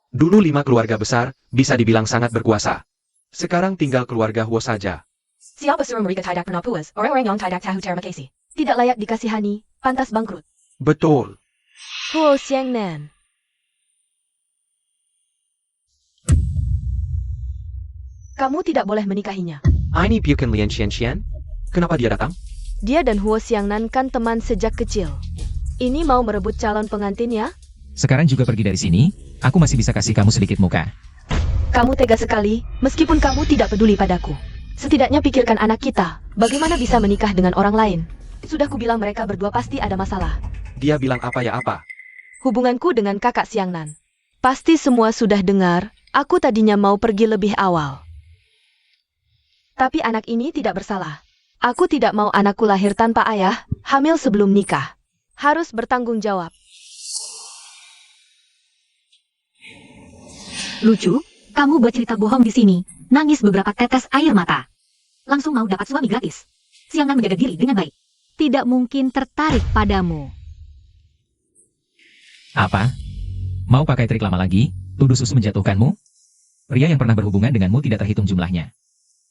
Speaker 3: Dulu 5 keluarga besar, bisa dibilang sangat berkuasa. Sekarang tinggal keluarga Huo saja.
Speaker 5: Siapa suruh mereka tidak pernah puas? Orang-orang yang tidak tahu terima kasih.
Speaker 4: Tidak layak dikasihani, pantas bangkrut.
Speaker 3: Betul.
Speaker 4: Huo Xiangnan. Kamu tidak boleh menikahinya.
Speaker 3: Ini bukan Lian Xian. Kenapa dia datang?
Speaker 4: Dia dan Huo Xiangnan kan teman sejak kecil. Ini mau merebut calon pengantinnya?
Speaker 2: Sekarang juga pergi dari sini, aku masih bisa kasih kamu sedikit muka.
Speaker 4: Kamu tega sekali, meskipun kamu tidak peduli padaku. Setidaknya pikirkan anak kita, bagaimana bisa menikah dengan orang lain? Sudah kubilang mereka berdua pasti ada masalah.
Speaker 3: Dia bilang apa ya apa?
Speaker 4: Hubunganku dengan kakak Xiangnan. Pasti semua sudah dengar, aku tadinya mau pergi lebih awal. Tapi anak ini tidak bersalah. Aku tidak mau anakku lahir tanpa ayah, hamil sebelum nikah. Harus bertanggung jawab.
Speaker 1: Lucu, kamu buat cerita bohong di sini, nangis beberapa tetes air mata. Langsung mau dapat suami gratis. Xiangnan menjaga diri dengan baik. Tidak mungkin tertarik padamu.
Speaker 2: Apa? Mau pakai trik lama lagi, tuduh Susu menjatuhkanmu? Pria yang pernah berhubungan denganmu tidak terhitung jumlahnya.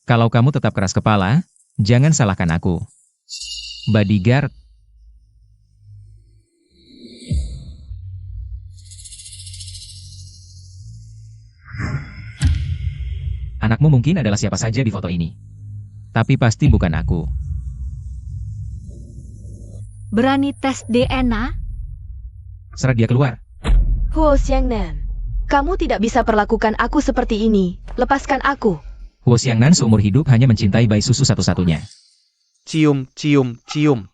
Speaker 2: Kalau kamu tetap keras kepala, jangan salahkan aku. Bodyguard. Anakmu mungkin adalah siapa saja di foto ini. Tapi pasti bukan aku.
Speaker 1: Berani tes DNA?
Speaker 2: Seret dia keluar.
Speaker 4: Huo Xiangnan, kamu tidak bisa perlakukan aku seperti ini. Lepaskan aku.
Speaker 2: Huo Xiangnan seumur hidup hanya mencintai bayi Susu satu-satunya.
Speaker 6: Cium, cium, cium.